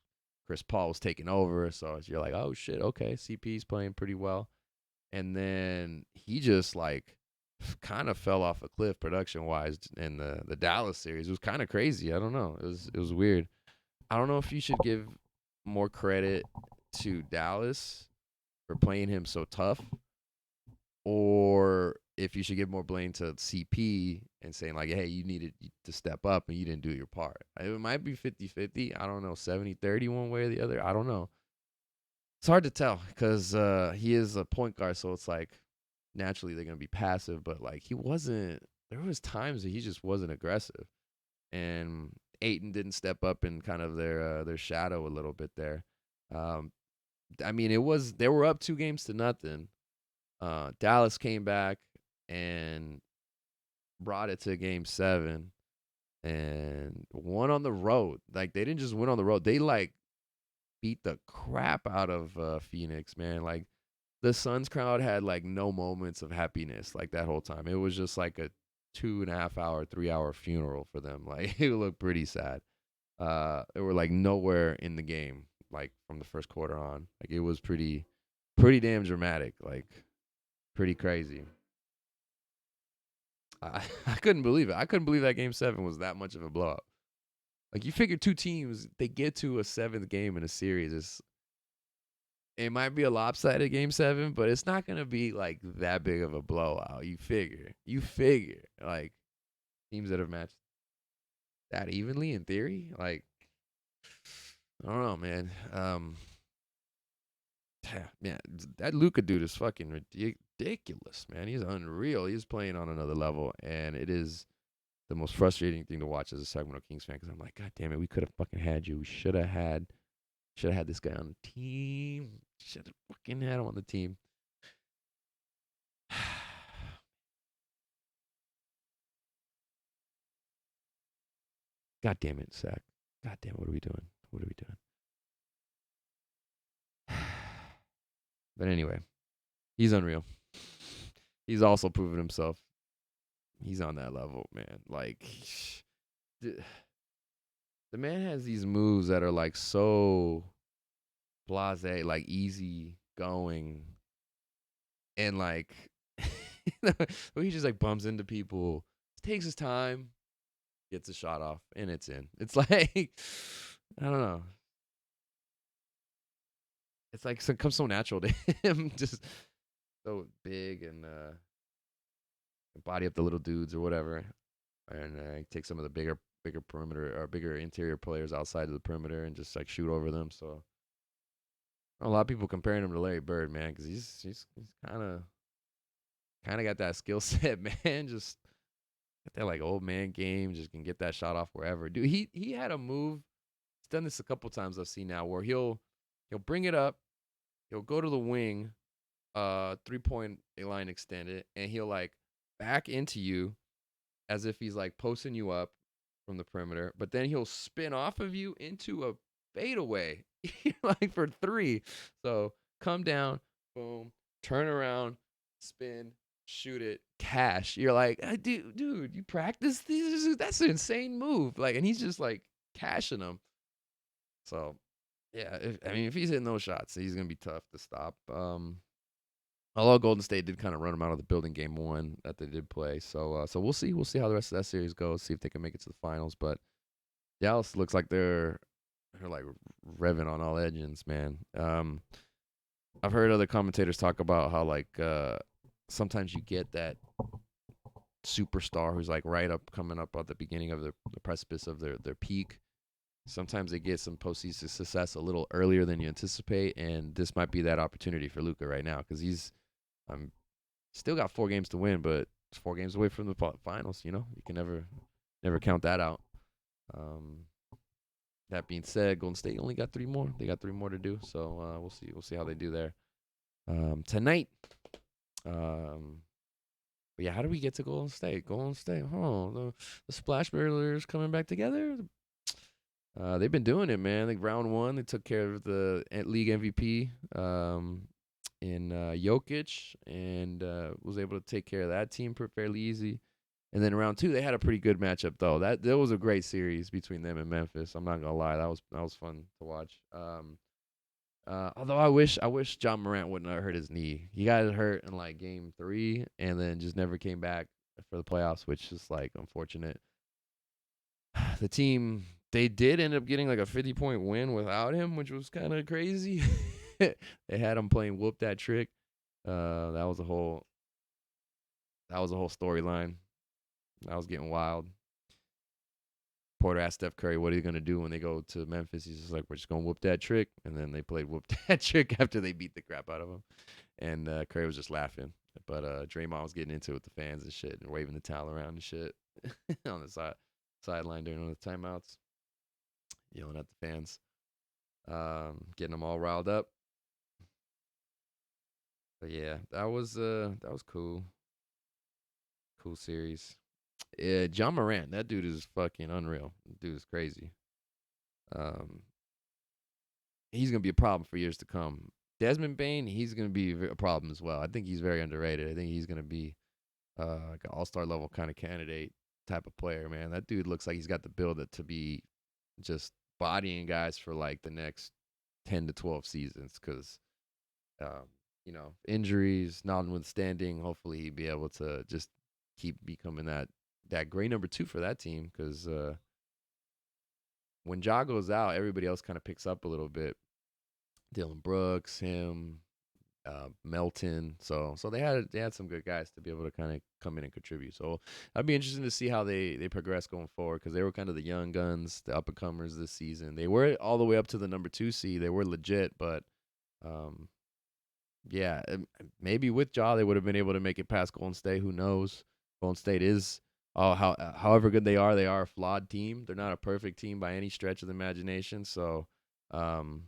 Chris Paul was taking over. So you're like, oh shit, okay, CP's playing pretty well, and then he just like kind of fell off a cliff production wise in the Dallas series. It was kind of crazy. I don't know. It was weird. I don't know if you should give more credit to Dallas for playing him so tough, or if you should give more blame to CP and saying like, hey, you needed to step up and you didn't do your part. It might be 50-50. I don't know, 70-30 one way or the other. I don't know. It's hard to tell because he is a point guard, so it's like naturally they're going to be passive, but like he wasn't, there was times that he just wasn't aggressive. And Aiton didn't step up in kind of their shadow a little bit there. Um, I mean, they were up 2 games to nothing. Dallas came back and brought it to game 7 and won on the road. Like they didn't just win on the road. They like beat the crap out of Phoenix, man. Like the Suns crowd had like no moments of happiness like that whole time. It was just like a 2.5 hour, 3 hour funeral for them. Like it looked pretty sad. They were like nowhere in the game, like from the first quarter on. Like it was pretty damn dramatic. Like pretty crazy. I couldn't believe it. I couldn't believe that game 7 was that much of a blowout. Like you figure two teams, they get to a seventh game in a series. It might be a lopsided game 7, but it's not gonna be like that big of a blowout. You figure like teams that have matched that evenly in theory. Like I don't know, man. Yeah, that Luka dude is fucking ridiculous, man. He's unreal. He's playing on another level, and it is the most frustrating thing to watch as a Sacramento Kings fan because I'm like, God damn it, we could have fucking had you. We should have had this guy on the team. Should have fucking had him on the team. God damn it, Sac. God damn it, what are we doing? What are we doing? But anyway, he's unreal. He's also proven himself. He's on that level, man. Like, the man has these moves that are like so blase, like easy going, and like he just like bumps into people, takes his time, gets a shot off, and it's in. It's like I don't know. It's like it comes so natural to him, just so big and body up the little dudes or whatever, and take some of the bigger perimeter or bigger interior players outside of the perimeter and just like shoot over them. So a lot of people comparing him to Larry Bird, man, because he's kind of got that skill set, man. Just got that like old man game. Just can get that shot off wherever. Dude, he had a move. He's done this a couple times I've seen now where he'll bring it up, he'll go to the wing, 3-point line extended, and he'll like back into you as if he's like posting you up from the perimeter, but then he'll spin off of you into a fadeaway, like for 3. So come down, boom, turn around, spin, shoot it, cash. You're like, dude, you practice these? That's an insane move. Like, and he's just like cashing them. So, yeah, if he's hitting those shots, he's gonna be tough to stop. Although Golden State did kind of run them out of the building game 1 that they did play, so we'll see. We'll see how the rest of that series goes. See if they can make it to the finals. But Dallas looks like they're like revving on all engines, man. I've heard other commentators talk about how like sometimes you get that superstar who's like coming up at the beginning of the precipice of their peak. Sometimes they get some postseason success a little earlier than you anticipate, and this might be that opportunity for Luka right now because he's still got 4 games to win, but it's 4 games away from the finals. You can never count that out. That being said, Golden State only got 3 more. They got 3 more to do, so we'll see. We'll see how they do there tonight. But yeah, how do we get to Golden State? Golden State, the Splash Burglars coming back together. They've been doing it, man. Like round 1, they took care of the league MVP in Jokic, and was able to take care of that team fairly easy. And then round 2, they had a pretty good matchup though. That was a great series between them and Memphis. I'm not gonna lie, that was fun to watch. Although I wish John Morant wouldn't have hurt his knee. He got hurt in like game 3, and then just never came back for the playoffs, which is like unfortunate. The team, they did end up getting like a 50-point win without him, which was kind of crazy. They had him playing Whoop That Trick. That was a whole storyline. That was getting wild. Porter asked Steph Curry, what are you going to do when they go to Memphis? He's just like, we're just going to whoop that trick. And then they played Whoop That Trick after they beat the crap out of him. And Curry was just laughing. But Draymond was getting into it with the fans and shit and waving the towel around and shit on the sideline during one of the timeouts, yelling at the fans, getting them all riled up. But yeah, that was cool. Cool series. Yeah, John Morant, that dude is fucking unreal. Dude is crazy. Um, he's gonna be a problem for years to come. Desmond Bain, he's gonna be a problem as well. I think he's very underrated. I think he's gonna be like an all-star level kind of candidate type of player, man. That dude looks like he's got the build it to be just bodying guys for like the next 10 to 12 seasons because um, injuries notwithstanding, hopefully he'd be able to just keep becoming that great number 2 for that team because when Ja goes out, everybody else kind of picks up a little bit. Dylan Brooks, him, Melton. So they had some good guys to be able to kind of come in and contribute. So I'd be interested to see how they progress going forward because they were kind of the young guns, the up and comers this season. They were all the way up to the number 2 seed. They were legit, but um, yeah, maybe with Ja they would have been able to make it past Golden State. Who knows? Golden State is. However good they are a flawed team. They're not a perfect team by any stretch of the imagination. So, um,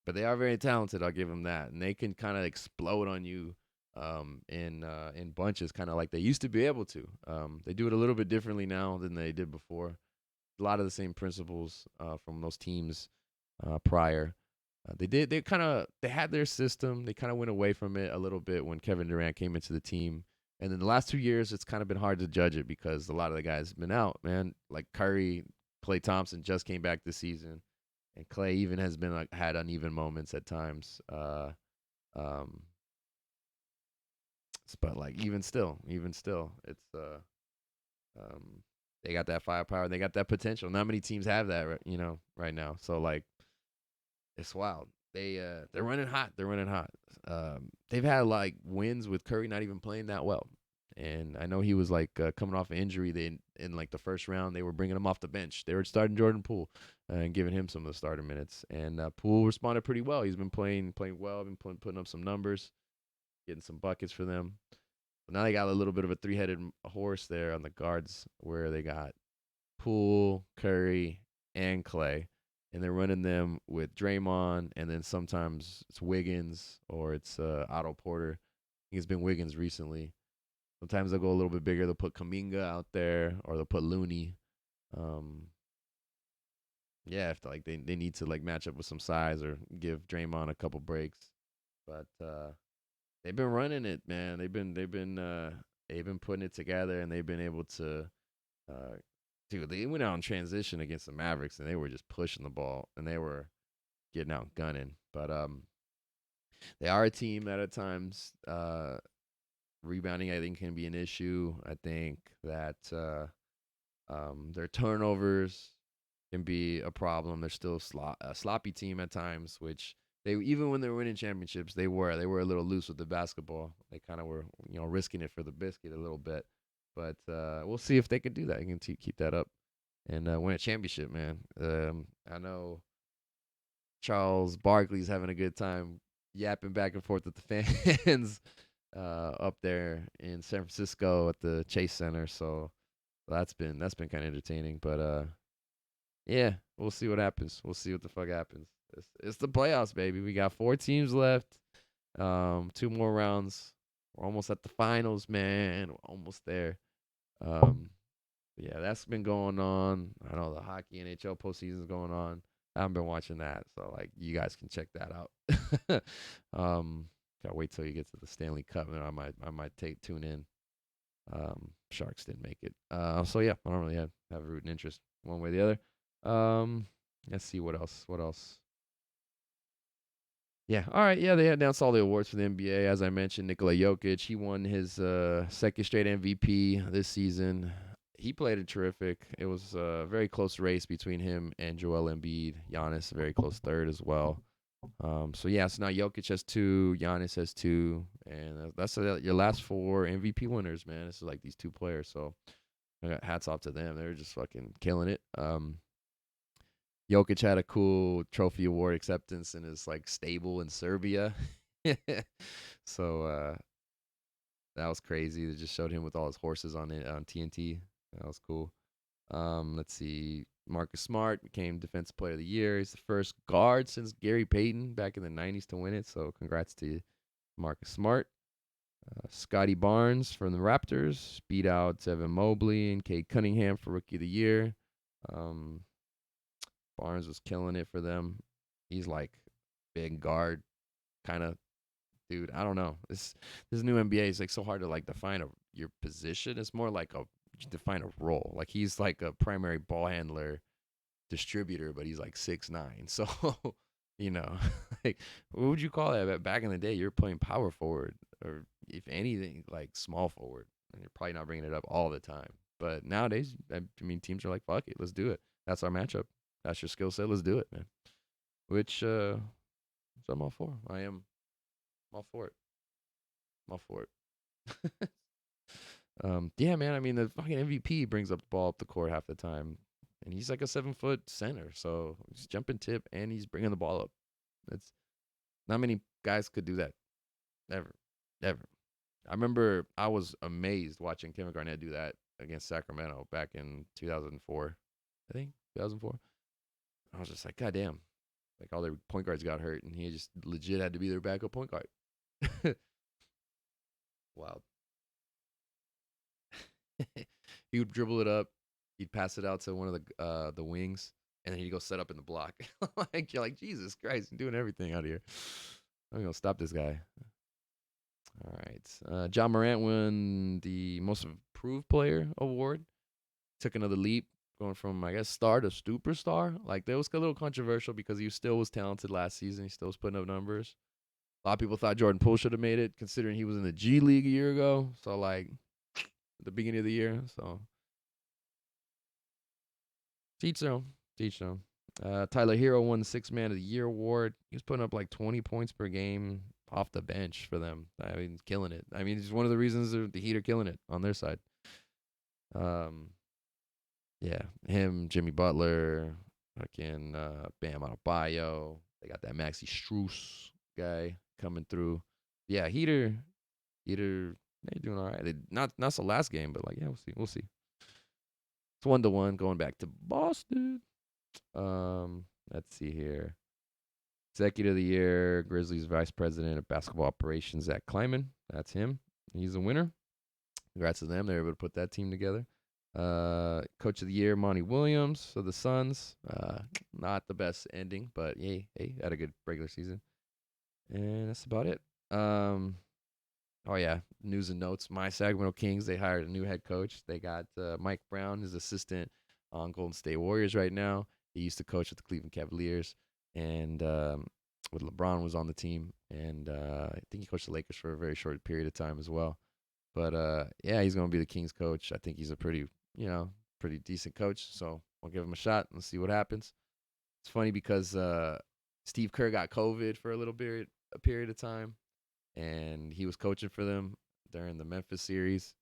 but they are very talented. I'll give them that, and they can kind of explode on you in bunches, kind of like they used to be able to. They do it a little bit differently now than they did before. A lot of the same principles from those teams prior. They had their system. They kind of went away from it a little bit when Kevin Durant came into the team. And then the last 2 years, it's kind of been hard to judge it because a lot of the guys have been out, man. Like Curry, Klay Thompson just came back this season, and Klay even has been like had uneven moments at times. Um, but like even still, it's um, they got that firepower, they got that potential. Not many teams have that, right now. So like, it's wild. They're running hot. They're running hot. They've had like wins with Curry not even playing that well, and I know he was like coming off an injury. They in like the first round they were bringing him off the bench. They were starting Jordan Poole and giving him some of the starter minutes, and Poole responded pretty well. He's been playing well. Been putting up some numbers, getting some buckets for them. But now they got a little bit of a three-headed horse there on the guards, where they got Poole, Curry, and Klay, and they're running them with Draymond, and then sometimes it's Wiggins or it's Otto Porter. I think it's been Wiggins recently. Sometimes they'll go a little bit bigger. They'll put Kaminga out there, or they'll put Looney. Um, yeah, if they need to like match up with some size or give Draymond a couple breaks, but they've been running it, man. They've been putting it together, and they've been able to uh, dude, they went out in transition against the Mavericks, and they were just pushing the ball, and they were getting out gunning. But they are a team that at times rebounding, I think, can be an issue. I think that their turnovers can be a problem. They're still a sloppy team at times, which they even when they were winning championships, they were a little loose with the basketball. They kind of were risking it for the biscuit a little bit. But we'll see if they can do that. They can keep that up and win a championship, man. I know Charles Barkley's having a good time yapping back and forth with the fans up there in San Francisco at the Chase Center. So that's been kind of entertaining. But yeah, we'll see what happens. We'll see what the fuck happens. It's the playoffs, baby. We got 4 teams left. 2 more rounds. We're almost at the finals, man. We're almost there. Um, yeah, that's been going on. I know the hockey NHL postseason is going on. I haven't been watching that, so like you guys can check that out. Gotta wait till you get to the Stanley Cup, and I might tune in. Sharks didn't make it. So yeah, I don't really have a rooting interest one way or the other. Let's see what else. What else? Yeah. All right. Yeah, they announced all the awards for the NBA. As I mentioned, Nikola Jokic, he won his second straight MVP this season. He played it terrific. It was a very close race between him and Joel Embiid. Giannis, a very close third as well. So now Jokic has 2, Giannis has 2, and that's your last 4 MVP winners, man. This is like these 2 players. So hats off to them. They're just fucking killing it. Jokic had a cool trophy award acceptance in his like stable in Serbia. So that was crazy. They just showed him with all his horses on TNT. That was cool. Let's see. Marcus Smart became Defensive Player of the Year. He's the first guard since Gary Payton back in the 90s to win it. So congrats to Marcus Smart. Scotty Barnes from the Raptors beat out Evan Mobley and Cade Cunningham for Rookie of the Year. Barnes was killing it for them. He's like big guard kind of dude. I don't know. This new NBA is like so hard to like define your position. It's more like a define a role. Like he's like a primary ball handler distributor, but he's like 6'9". So you know, like what would you call that? Back in the day, you're playing power forward, or if anything, like small forward, and you're probably not bringing it up all the time. But nowadays, I mean, teams are like, "Fuck it, let's do it. That's our matchup. That's your skill set. Let's do it, man." Which I'm all for. I'm all for it. I'm all for it. Yeah, man. I mean, the fucking MVP brings up the ball up the court half the time, and he's like a 7 foot center, so he's jumping tip and he's bringing the ball up. It's not many guys could do that ever, ever. I remember I was amazed watching Kevin Garnett do that against Sacramento back in 2004. I think 2004. I was just like, God damn! Like all their point guards got hurt, and he just legit had to be their backup point guard. Wow. He would dribble it up. He'd pass it out to one of the wings, and then he'd go set up in the block. Like you're like Jesus Christ, I'm doing everything out here. I'm gonna stop this guy. All right, John Morant won the Most Improved Player award. Took another leap, going from I guess star to superstar. Like that was a little controversial because he still was talented last season. He still was putting up numbers. A lot of people thought Jordan Poole should have made it, considering he was in the G League a year ago. So like at the beginning of the year. So teach them, teach them. Tyler Hero won the Sixth Man of the Year award. He was putting up like 20 points per game off the bench for them. I mean, killing it. I mean, it's one of the reasons the Heat are killing it on their side. Yeah, him, Jimmy Butler, fucking Bam Adebayo. They got that Maxi Strus guy coming through. Yeah, Heater, they're doing all right. They, not the last game, but like yeah, we'll see. It's 1-1 going back to Boston. Let's see here. Executive of the Year, Grizzlies Vice President of Basketball Operations, Zach Kleiman. That's him. He's a winner. Congrats to them. They were able to put that team together. Coach of the Year, Monty Williams for the Suns. Not the best ending, but hey, had a good regular season. And that's about it. Oh yeah, news and notes. My Sacramento Kings, they hired a new head coach. They got Mike Brown, his assistant on Golden State Warriors right now. He used to coach with the Cleveland Cavaliers, and with LeBron was on the team, and I think he coached the Lakers for a very short period of time as well. But yeah, he's gonna be the Kings coach. I think he's a pretty decent coach. So I'll give him a shot and see what happens. It's funny because Steve Kerr got COVID for a period of time, and he was coaching for them during the Memphis series,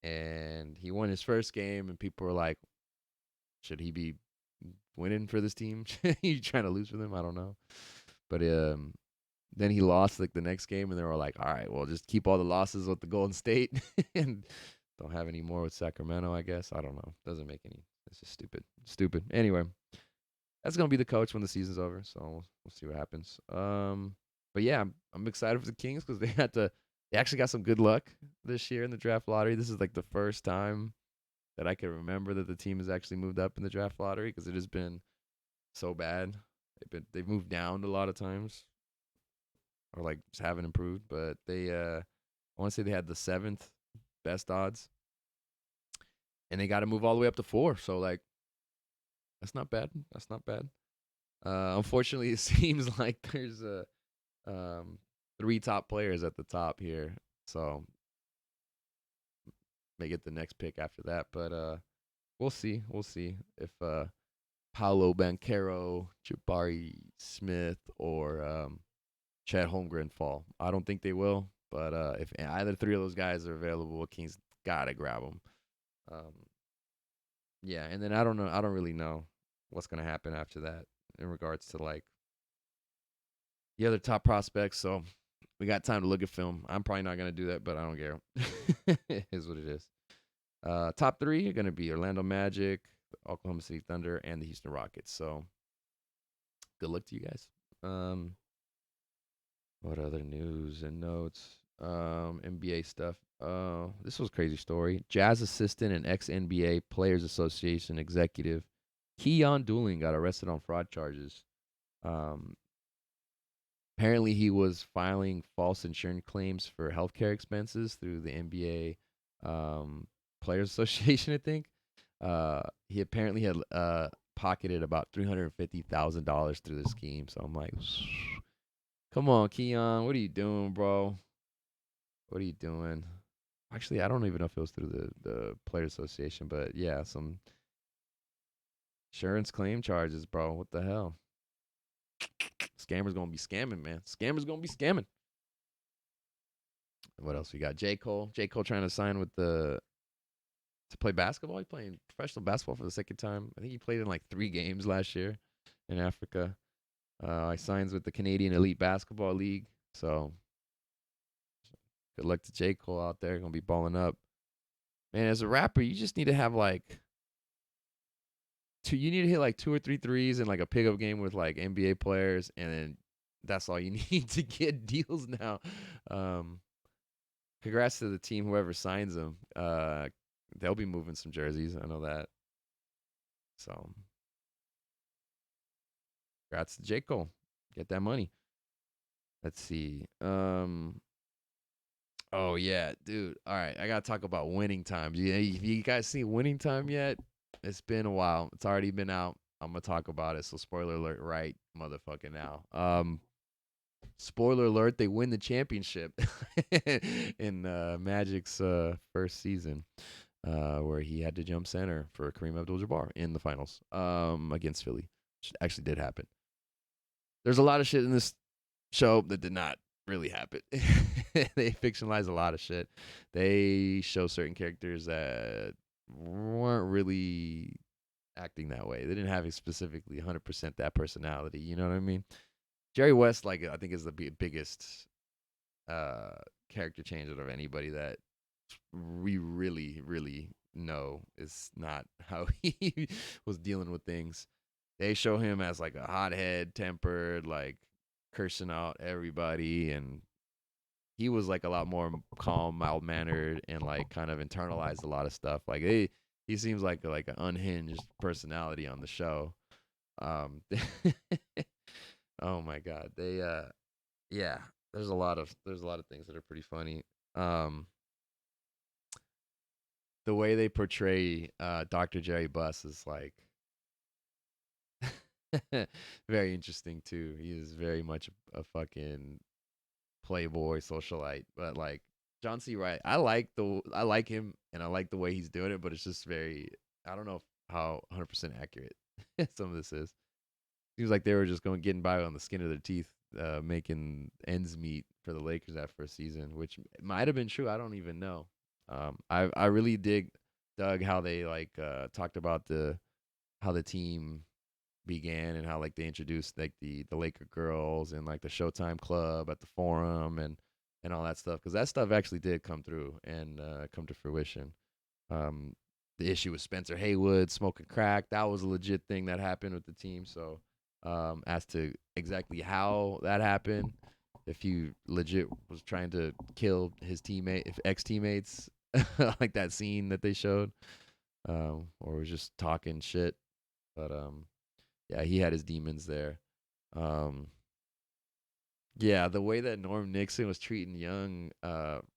and he won his first game, and people were like, should he be winning for this team? You trying to lose for them? I don't know. But then he lost like the next game, and they were like, all right, well, just keep all the losses with the Golden State and don't have any more with Sacramento, I guess. I don't know. Doesn't make any. It's just stupid. Anyway, that's gonna be the coach when the season's over, so we'll see what happens. But yeah, I'm excited for the Kings because they actually got some good luck this year in the draft lottery. This is like the first time that I can remember that the team has actually moved up in the draft lottery because it has been so bad. They've moved down a lot of times, or like just haven't improved. But I want to say they had the 7th best odds, and they got to move all the way up to 4. So like, that's not bad. That's not bad. Unfortunately, it seems like there's 3 top players at the top here, so may get the next pick after that. But we'll see. We'll see if Paolo Banchero, Jabari Smith, or Chad Holmgren fall. I don't think they will, but if either 3 of those guys are available, Kings gotta grab them. Yeah, and then I don't know. I don't really know what's gonna happen after that in regards to like the other top prospects. So we got time to look at film. I'm probably not gonna do that, but I don't care. It is what it is. Top 3 are gonna be Orlando Magic, Oklahoma City Thunder, and the Houston Rockets. So good luck to you guys. What other news and notes? NBA stuff. This was a crazy story. Jazz assistant and ex-NBA Players Association executive Keon Dooling got arrested on fraud charges. Um, Apparently, he was filing false insurance claims for healthcare expenses through the NBA Players Association, I think. He apparently had pocketed about $350,000 through the scheme. So I'm like, come on, Keon, what are you doing, bro? What are you doing? Actually, I don't even know if it was through the Players Association, but yeah, some insurance claim charges, bro. What the hell? Scammers gonna be scamming, man. Scammers gonna be scamming. What else we got? J. Cole. J. Cole trying to sign with the to play basketball. He's playing professional basketball for the second time. I think he played in like 3 games last year in Africa. He signs with the Canadian Elite Basketball League. So good luck to J. Cole out there. Gonna be balling up. Man, as a rapper, you just need to have like you need to hit like 2 or 3 threes in like a pickup game with like NBA players, and then that's all you need to get deals now. Um, Congrats to the team, whoever signs them. They'll be moving some jerseys. I know that. So, congrats to J. Cole. Get that money. Let's see. Oh yeah, dude. All right, I gotta talk about Winning Time. You guys seen Winning Time yet? It's been a while. It's already been out. I'm gonna talk about it. So spoiler alert, right, motherfucking now. Spoiler alert, they win the championship in Magic's first season, where he had to jump center for Kareem Abdul-Jabbar in the finals against Philly, which actually did happen. There's a lot of shit in this show that did not really happen. They fictionalize a lot of shit. They show certain characters that weren't really acting that way. They didn't have specifically 100% that personality. You know what I mean? Jerry West, like I think, is the biggest character change out of anybody that we really know is not how he was dealing with things. They show him as like a hothead, tempered, like cursing out everybody, and he was like a lot more calm, mild mannered, and like kind of internalized a lot of stuff. Like he seems like an unhinged personality on the show. Um, oh my god, they yeah, there's a lot of things that are pretty funny. Um, the way they portray Dr. Jerry Buss is like very interesting too. He is very much a fucking playboy socialite, but like John C. Wright, I like him and I like the way he's doing it, but it's just very I don't know how 100% accurate some of this is. Seems like they were just going getting by on the skin of their teeth, making ends meet for the Lakers that first season, which might have been true. I don't even know. I really dug how they like talked about the how the team began and how like they introduced like the Laker girls and like the Showtime Club at the Forum and all that stuff because that stuff actually did come through and come to fruition. Um, the issue with Spencer Haywood smoking crack, that was a legit thing that happened with the team. So as to exactly how that happened, if he legit was trying to kill his ex teammates, like that scene that they showed, or was just talking shit. But yeah, he had his demons there. Um, yeah, the way that Norm Nixon was treating young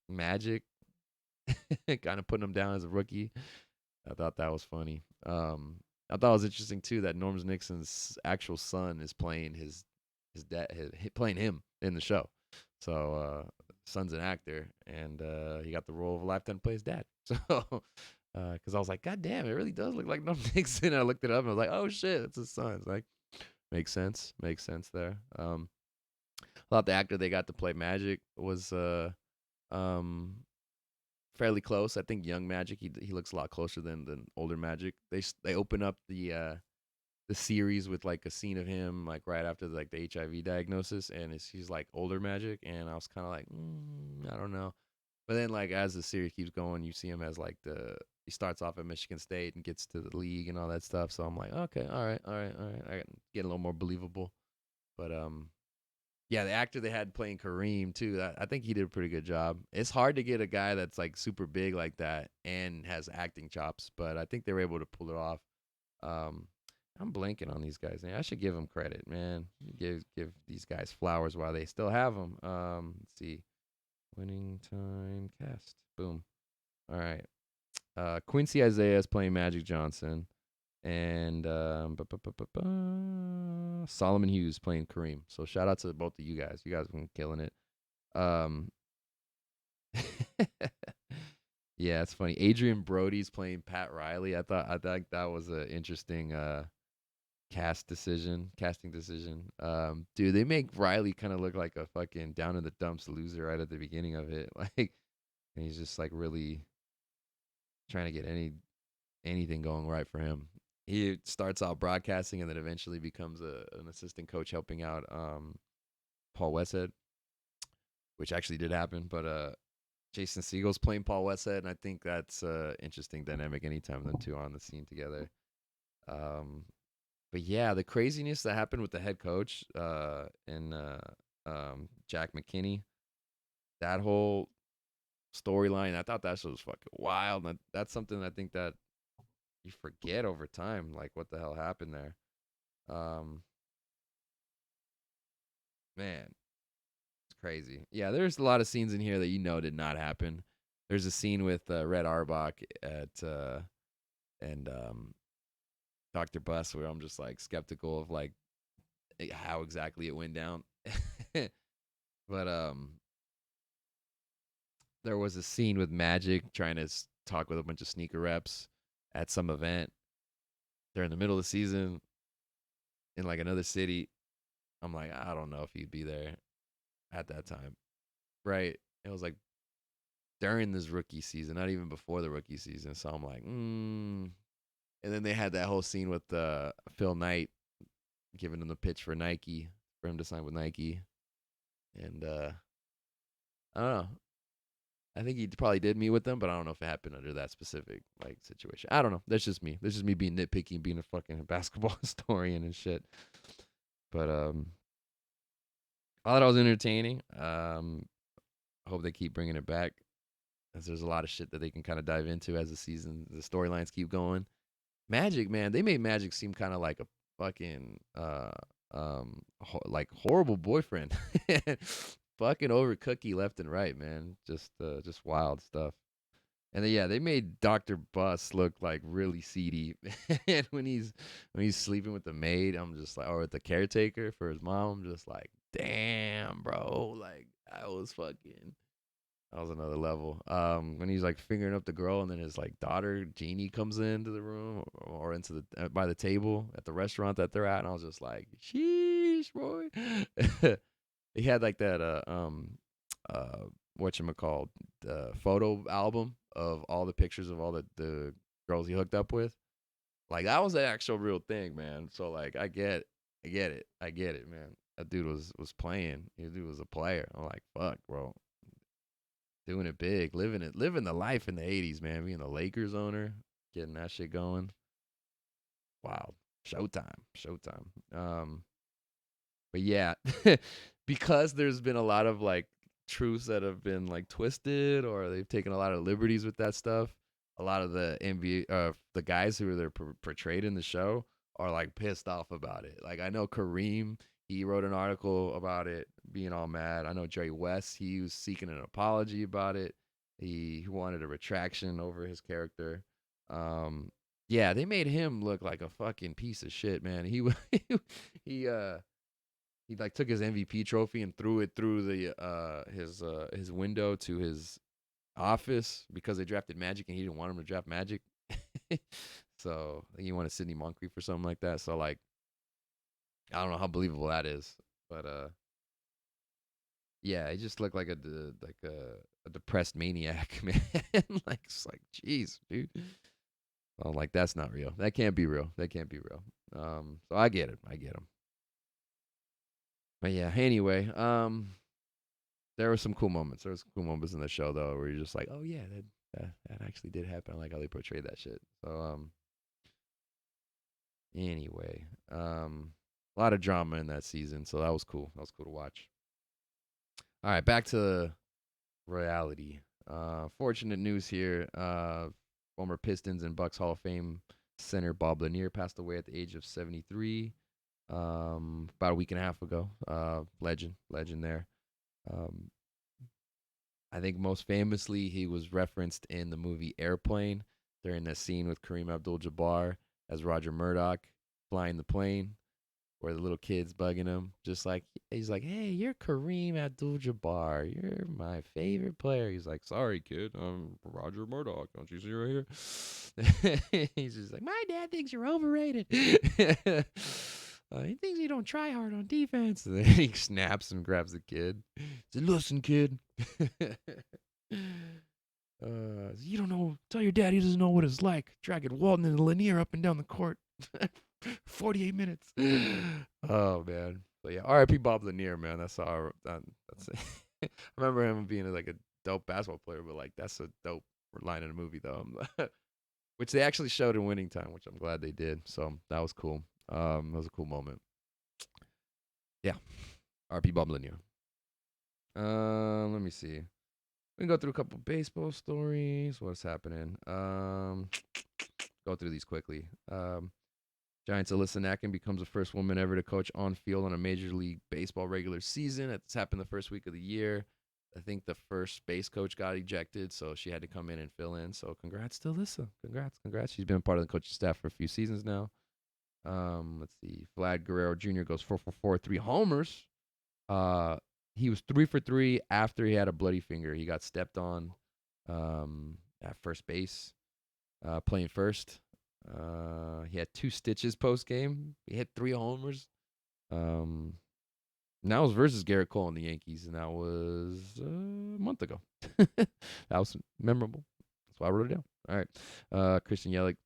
Magic, kind of putting him down as a rookie, I thought that was funny. I thought it was interesting too that Norm Nixon's actual son is playing his dad, playing him in the show. So son's an actor, and he got the role of a lifetime to play his dad. So because I was like, God damn, it really does look like Norm Nixon. I looked it up and I was like, oh shit, it's his son. It's like makes sense there. I thought the actor they got to play Magic was um fairly close. I think young Magic he looks a lot closer than older Magic. They open up the series with like a scene of him like right after like the HIV diagnosis, and he's like older Magic, and I was kind of like I don't know. But then like as the series keeps going, you see him as like he starts off at Michigan State and gets to the league and all that stuff. So I'm like, okay, all right, I get a little more believable. But yeah, the actor they had playing Kareem too. I think he did a pretty good job. It's hard to get a guy that's like super big like that and has acting chops, but I think they were able to pull it off. Um, I'm blanking on these guys. I should give them credit, man. Give these guys flowers while they still have them. Let's see. Winning time cast. Boom. All right. Quincy Isaiah is playing Magic Johnson, and Solomon Hughes playing Kareem. So shout out to both of you guys. You guys have been killing it. Um, yeah, it's funny. Adrian Brody's playing Pat Riley. I thought that was an interesting casting decision. Dude, they make Riley kind of look like a fucking down in the dumps loser right at the beginning of it. Like, and he's just like really trying to get anything going right for him. He starts out broadcasting and then eventually becomes an assistant coach helping out Paul Westhead, which actually did happen. But Jason Segel's playing Paul Westhead, and I think that's interesting dynamic anytime them two are on the scene together. But yeah, the craziness that happened with the head coach and Jack McKinney, that whole storyline, I thought that shit was fucking wild. And that's something I think that you forget over time, like what the hell happened there. Um, Man, it's crazy. Yeah, there's a lot of scenes in here that did not happen. There's a scene with Red Auerbach at and Dr. Buss where I'm just like skeptical of like how exactly it went down. But there was a scene with Magic trying to talk with a bunch of sneaker reps at some event during the middle of the season in like another city. I'm like, I don't know if he'd be there at that time. Right. It was like during this rookie season, not even before the rookie season. So I'm like, And then they had that whole scene with Phil Knight giving him the pitch for Nike, for him to sign with Nike. And I don't know. I think he probably did meet with them, but I don't know if it happened under that specific like situation. I don't know. That's just me. That's just me being nitpicky and being a fucking basketball historian and shit. But I thought it was entertaining. I hope they keep bringing it back, as there's a lot of shit that they can kind of dive into as the storylines keep going. Magic, man, they made Magic seem kind of like a fucking like horrible boyfriend. Fucking over cookie left and right, man. Just wild stuff. And then, yeah, they made Dr. Buss look like really seedy. And when he's sleeping with the maid, I'm just like, or with the caretaker for his mom, I'm just like, damn, bro. Like that was another level. When he's like fingering up the girl, and then his like daughter Jeannie comes into the room or into the by the table at the restaurant that they're at, and I was just like, sheesh, boy. He had like that whatchamacallit, photo album of all the pictures of all the girls he hooked up with. Like that was an actual real thing, man. So like I get it, man. That dude was playing. That dude was a player. I'm like, fuck, bro. Doing it big, living the life in the '80s, man. Being the Lakers owner, getting that shit going. Wow, Showtime. But yeah, because there's been a lot of like truths that have been like twisted, or they've taken a lot of liberties with that stuff. A lot of the NBA, the guys who are portrayed in the show are like pissed off about it. Like I know Kareem, he wrote an article about it, being all mad. I know Jerry West, he was seeking an apology about it. He wanted a retraction over his character. Um, yeah, they made him look like a fucking piece of shit, man. He he like took his MVP trophy and threw it through the his window to his office because they drafted Magic and he didn't want him to draft Magic. So I think he wanted Sidney Moncrief or something like that. So like I don't know how believable that is, but yeah, he just looked like a depressed maniac, man. Like it's like, jeez, dude. I'm like, that's not real. That can't be real. That can't be real. So I get it. I get him. But yeah, anyway, there were some cool moments. There was cool moments in the show though, where you're just like, oh yeah, that actually did happen. I like how they portrayed that shit. So anyway, a lot of drama in that season, so that was cool. That was cool to watch. All right, back to reality. Fortunate news here. Former Pistons and Bucks Hall of Fame Center Bob Lanier passed away at the age of 73 about a week and a half ago. Legend there. Um, I think most famously, he was referenced in the movie Airplane during the scene with Kareem Abdul-Jabbar as Roger Murdoch flying the plane, where the little kid's bugging him, just like he's like, "Hey, you're Kareem Abdul-Jabbar. You're my favorite player." He's like, "Sorry, kid, I'm Roger Murdoch. Don't you see right here?" He's just like, "My dad thinks you're overrated. He thinks you don't try hard on defense." And then he snaps and grabs the kid. He said, "Listen, kid." You don't know. Tell your dad he doesn't know what it's like dragging Walton and Lanier up and down the court. 48 minutes. Oh man. But yeah, R.I.P. Bob Lanier, man. That's all. That's it. I remember him being like a dope basketball player, but like that's a dope line in a movie though, which they actually showed in Winning Time, which I'm glad they did. So that was cool. That was a cool moment. Yeah, R.P. Bob Lanier. Let me see. We can go through a couple baseball stories. What's happening? Go through these quickly. Giants' Alyssa Nakken becomes the first woman ever to coach on field on a Major League Baseball regular season. This happened the first week of the year. I think the first base coach got ejected, so she had to come in and fill in. So congrats to Alyssa. Congrats. She's been part of the coaching staff for a few seasons now. Let's see. Vlad Guerrero Jr. goes 4 for 4, 3 homers. He was 3 for 3 after he had a bloody finger. He got stepped on at first base, playing first. He had 2 stitches post game. He hit 3 homers. That was versus Garrett Cole in the Yankees, and that was a month ago. That was memorable. That's why I wrote it down. All right. Christian Yelich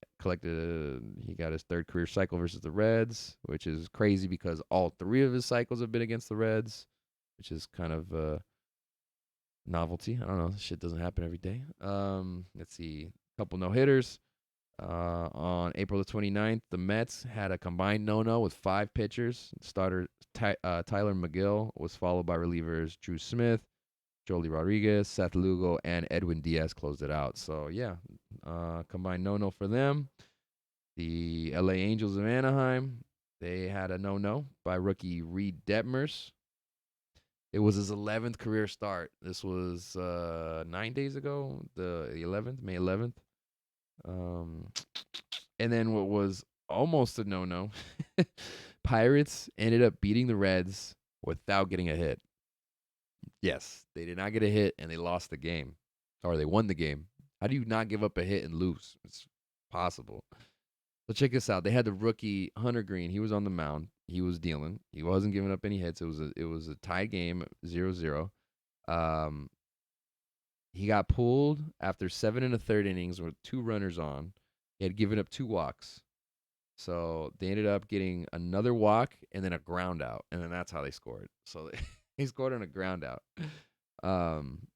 he got his 3rd career cycle versus the Reds, which is crazy because all 3 of his cycles have been against the Reds, which is kind of a novelty. I don't know. This shit doesn't happen every day. Let's see. A couple no-hitters. On April the 29th, the Mets had a combined no-no with 5 pitchers. Starter Tyler McGill was followed by relievers Drew Smith, Joely Rodriguez, Seth Lugo, and Edwin Diaz closed it out. So, yeah, combined no-no for them. The LA Angels of Anaheim, they had a no-no by rookie Reed Detmers. It was his 11th career start. This was 9 days ago, the 11th, May 11th. And then what was almost a no-no, Pirates ended up beating the Reds without getting a hit. Yes, they did not get a hit, and they lost the game. Or they won the game. How do you not give up a hit and lose? It's possible. So check this out. They had the rookie Hunter Green. He was on the mound. He was dealing. He wasn't giving up any hits. It was a tied game, 0-0. He got pulled after 7 1/3 innings with 2 runners on. He had given up 2 walks. So they ended up getting another walk and then a ground out. And then that's how they scored. So he scored on a ground out. And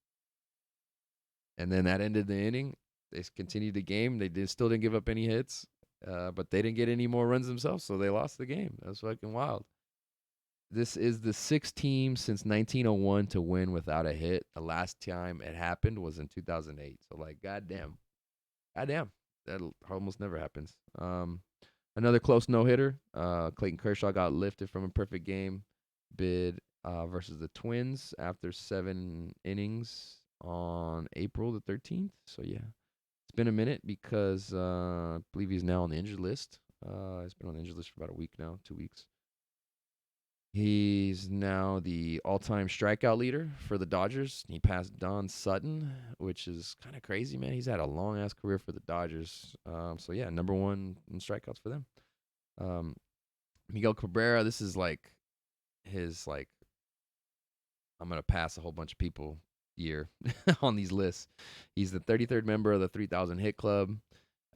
then that ended the inning. They continued the game. Still didn't give up any hits. But they didn't get any more runs themselves. So they lost the game. That's fucking wild. This is the 6th team since 1901 to win without a hit. The last time it happened was in 2008. So, like, goddamn. That almost never happens. Another close no-hitter. Clayton Kershaw got lifted from a perfect game bid versus the Twins after 7 innings on April the 13th. So, yeah. It's been a minute because I believe he's now on the injured list. He's been on the injured list for about a week now, 2 weeks. He's now the all-time strikeout leader for the Dodgers. He passed Don Sutton, which is kind of crazy, man. He's had a long-ass career for the Dodgers. So, yeah, number 1 in strikeouts for them. Miguel Cabrera, this is like his, like, I'm going to pass a whole bunch of people year on these lists. He's the 33rd member of the 3,000 hit club,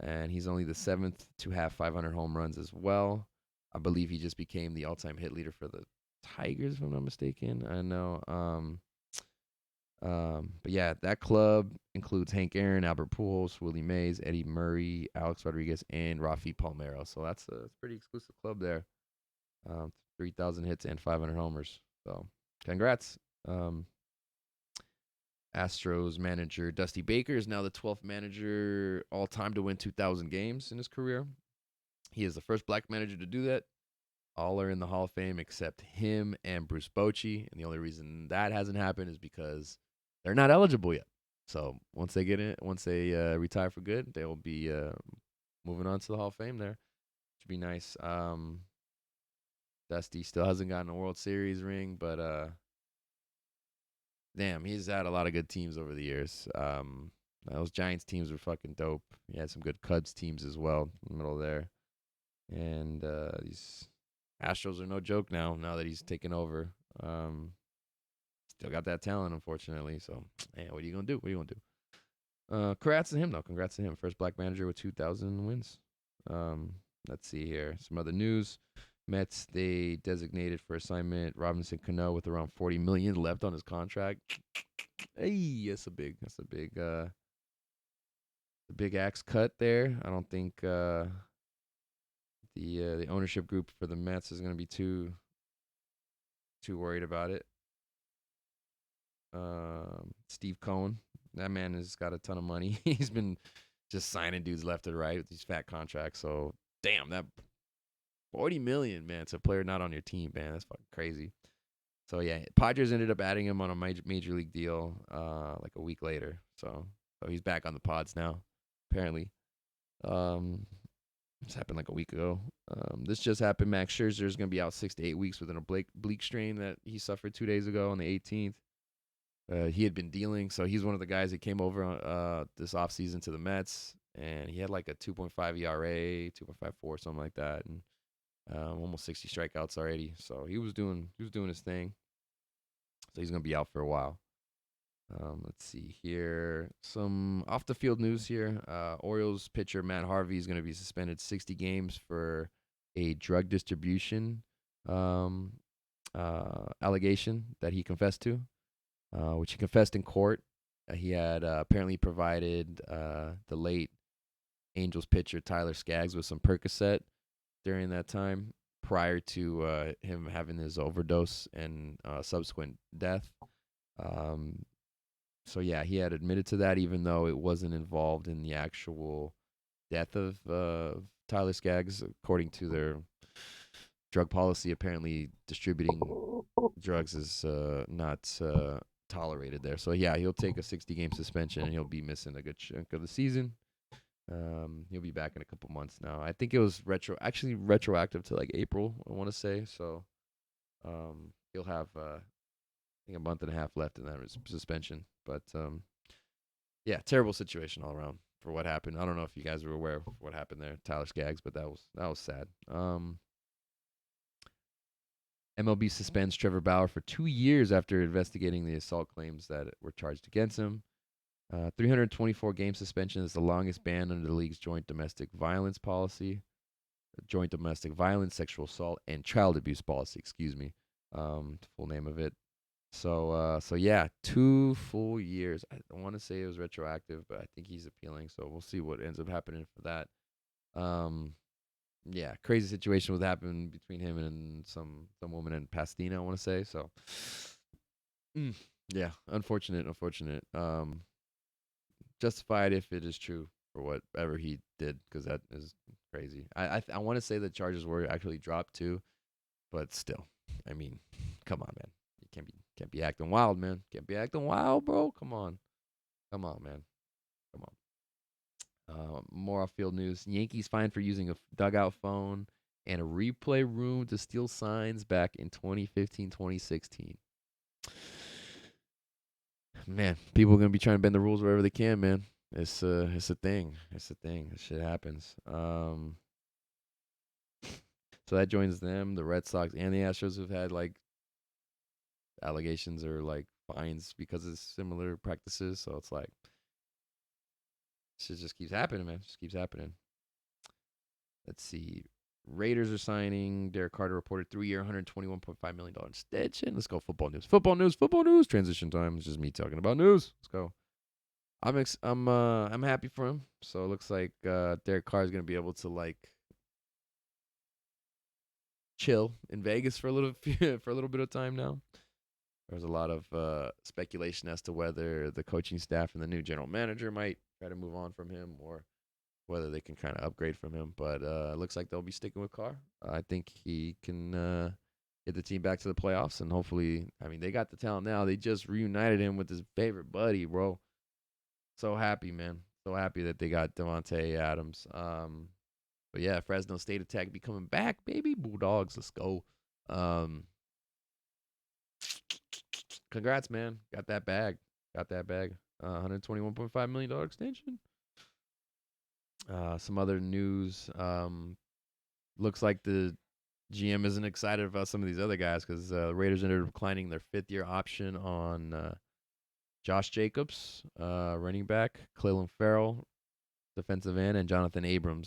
and he's only the 7th to have 500 home runs as well. I believe he just became the all-time hit leader for the Tigers, if I'm not mistaken. I know. But yeah, that club includes Hank Aaron, Albert Pujols, Willie Mays, Eddie Murray, Alex Rodriguez, and Rafi Palmeiro. So that's a pretty exclusive club there. 3,000 hits and 500 homers. So congrats. Astros manager Dusty Baker is now the 12th manager all time to win 2,000 games in his career. He is the first black manager to do that. All are in the Hall of Fame except him and Bruce Bochy. And the only reason that hasn't happened is because they're not eligible yet. So once they get in, once they retire for good, they will be moving on to the Hall of Fame there. Should be nice. Dusty still hasn't gotten a World Series ring, but damn, he's had a lot of good teams over the years. Those Giants teams were fucking dope. He had some good Cubs teams as well in the middle there. And these Astros are no joke now. Now that he's taken over, still got that talent, unfortunately. So, man, what are you gonna do? What are you gonna do? Congrats to him, though. Congrats to him. First black manager with 2,000 wins. Let's see here. Some other news. Mets, they designated for assignment Robinson Cano with around $40 million left on his contract. Hey, that's a big axe cut there. I don't think the ownership group for the Mets is going to be too worried about it. Steve Cohen, that man has got a ton of money. He's been just signing dudes left and right with these fat contracts. So damn, that 40 million, man, it's a player not on your team, man. That's fucking crazy. So yeah, Padres ended up adding him on a major league deal like a week later. So he's back on the pods now, apparently. This happened like a week ago. This just happened. Max Scherzer is going to be out 6 to 8 weeks with an oblique strain that he suffered 2 days ago on the 18th. He had been dealing, so he's one of the guys that came over this offseason to the Mets, and he had like a 2.5 ERA, 2.54, something like that, and almost 60 strikeouts already. So he was doing his thing. So he's going to be out for a while. Let's see here. Some off the field news here. Orioles pitcher Matt Harvey is going to be suspended 60 games for a drug distribution allegation that he confessed to, which he confessed in court. He had apparently provided the late Angels pitcher Tyler Skaggs with some Percocet during that time prior to him having his overdose and subsequent death. So yeah, he had admitted to that, even though it wasn't involved in the actual death of Tyler Skaggs. According to their drug policy, apparently distributing drugs is not tolerated there. So yeah, he'll take a 60-game suspension and he'll be missing a good chunk of the season. He'll be back in a couple months now. I think it was retroactive to like April, I want to say. So he'll have I think a month and a half left in that suspension. But yeah, terrible situation all around for what happened. I don't know if you guys were aware of what happened there, Tyler Skaggs, but that was sad. MLB suspends Trevor Bauer for 2 years after investigating the assault claims that were charged against him. 324 game suspension is the longest ban under the league's joint domestic violence policy, joint domestic violence, sexual assault, and child abuse policy. Excuse me, full name of it. So yeah, 2 full years. I want to say it was retroactive, but I think he's appealing. So we'll see what ends up happening for that. Yeah, crazy situation what happened between him and some woman in Pasadena, I want to say. So yeah, unfortunate. Justified if it is true for whatever he did, because that is crazy. I want to say the charges were actually dropped too, but still, I mean, come on, man. You can't be acting wild, man. Can't be acting wild, bro. Come on, man. Come on. More off-field news. Yankees fined for using a dugout phone and a replay room to steal signs back in 2015, 2016. Man, people are gonna be trying to bend the rules wherever they can, man. It's a thing. It's a thing. This shit happens. So that joins them, the Red Sox and the Astros, who've had like allegations or like fines because of similar practices. So it's like shit just keeps happening, man. Just keeps happening. Let's see. Raiders are signing Derek Carter, reported 3-year, $121.5 million extension. Let's go football news. Transition time. It's just me talking about news. Let's go. I'm happy for him. So it looks like Derek Carr is gonna be able to like chill in Vegas for a little bit of time now. There's a lot of speculation as to whether the coaching staff and the new general manager might try to move on from him, or whether they can kind of upgrade from him. But it looks like they'll be sticking with Carr. I think he can get the team back to the playoffs, and hopefully, I mean, they got the talent now. They just reunited him with his favorite buddy, bro. So happy, man. So happy that they got Devontae Adams. But yeah, Fresno State Attack be coming back, baby. Bulldogs, let's go. Um, Congrats, man. Got that bag. Got that bag. $121.5 million extension. Some other news. Looks like the GM isn't excited about some of these other guys because the Raiders ended up declining their 5th-year option on Josh Jacobs, running back, Clelin Ferrell, defensive end, and Jonathan Abram,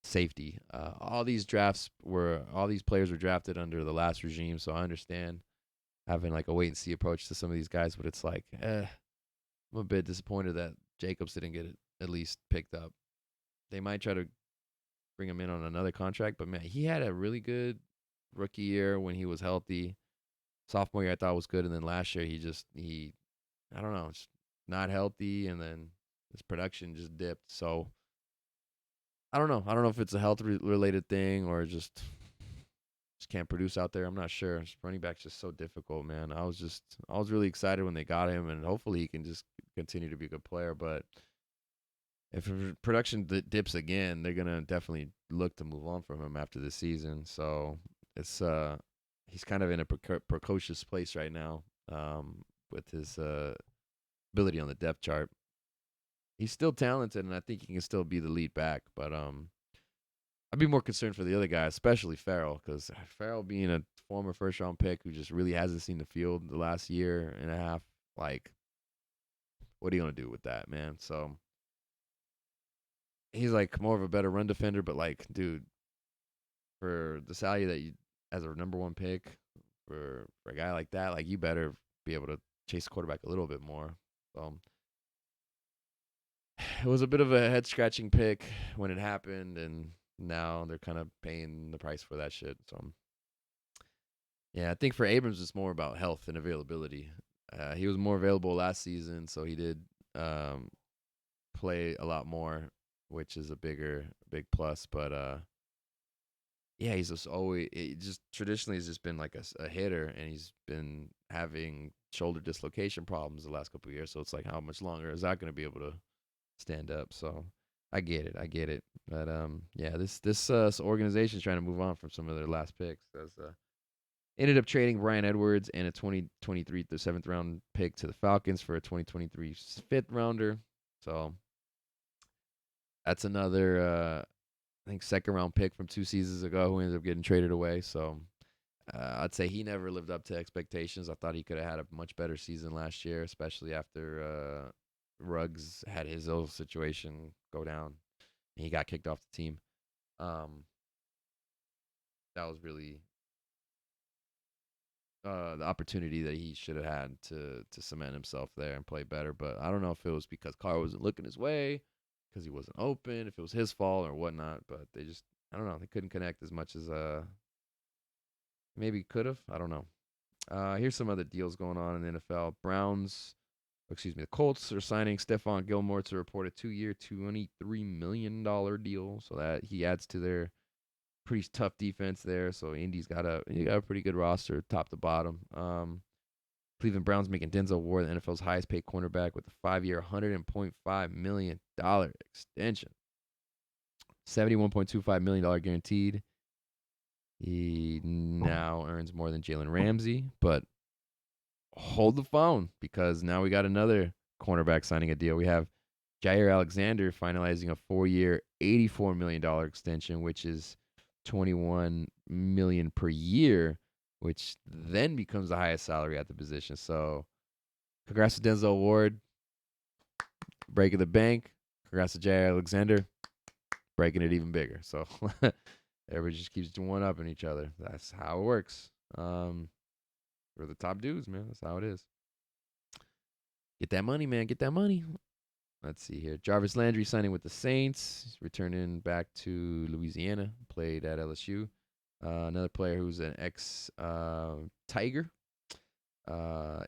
safety. All these players were drafted under the last regime, so I understand having like a wait and see approach to some of these guys, but it's like, I'm a bit disappointed that Jacobs didn't get it at least picked up. They might try to bring him in on another contract, but man, he had a really good rookie year when he was healthy. Sophomore year I thought was good, and then last year he I don't know, just not healthy, and then his production just dipped. So I don't know. I don't know if it's a health related thing or just can't produce out there. I'm not sure. Running back's just so difficult, man. I was really excited when they got him, and hopefully he can just continue to be a good player. But if production dips again, they're gonna definitely look to move on from him after the season. So it's he's kind of in a precocious place right now with his ability on the depth chart. He's still talented, and I think he can still be the lead back. But I'd be more concerned for the other guy, especially Farrell, because Farrell being a former first round pick who just really hasn't seen the field the last year and a half, like, what are you gonna do with that, man? So he's like more of a better run defender, but like, dude, for the salary that you as a number one pick for a guy like that, like you better be able to chase the quarterback a little bit more. So it was a bit of a head scratching pick when it happened, and now they're kind of paying the price for that shit. So yeah, I think for Abrams it's more about health and availability. He was more available last season, so he did play a lot more, which is a big plus. But yeah, he's just always just traditionally has just been like a hitter, and he's been having shoulder dislocation problems the last couple of years. So it's like, how much longer is that going to be able to stand up? So I get it. But yeah, this organization is trying to move on from some of their last picks. Ended up trading Brian Edwards and a 2023 the 7th round pick to the Falcons for a 2023 5th rounder. So that's another I think 2nd round pick from 2 seasons ago who ended up getting traded away. So I'd say he never lived up to expectations. I thought he could have had a much better season last year, especially after Ruggs had his old situation go down and he got kicked off the team. That was really the opportunity that he should have had to cement himself there and play better. But I don't know if it was because Carr wasn't looking his way, because he wasn't open, if it was his fault or whatnot. But I don't know, they couldn't connect as much as maybe could have. I don't know. Here's some other deals going on in the NFL. The Colts are signing Stephon Gilmore to report a 2-year, $23 million deal, so that he adds to their pretty tough defense there. So Indy's got a pretty good roster, top to bottom. Cleveland Browns making Denzel Ward the NFL's highest paid cornerback with a 5-year, $100.5 million extension. $71.25 million guaranteed. He now earns more than Jalen Ramsey, but hold the phone because now we got another cornerback signing a deal. We have Jair Alexander finalizing a 4-year, $84 million extension, which is $21 million per year, which then becomes the highest salary at the position. So congrats to Denzel Ward, breaking the bank. Congrats to Jair Alexander, breaking it even bigger. So everybody just keeps one up in each other. That's how it works. We're the top dudes, man. That's how it is. Get that money, man. Get that money. Let's see here. Jarvis Landry signing with the Saints. He's returning back to Louisiana. Played at LSU. Another player who's an ex-Tiger.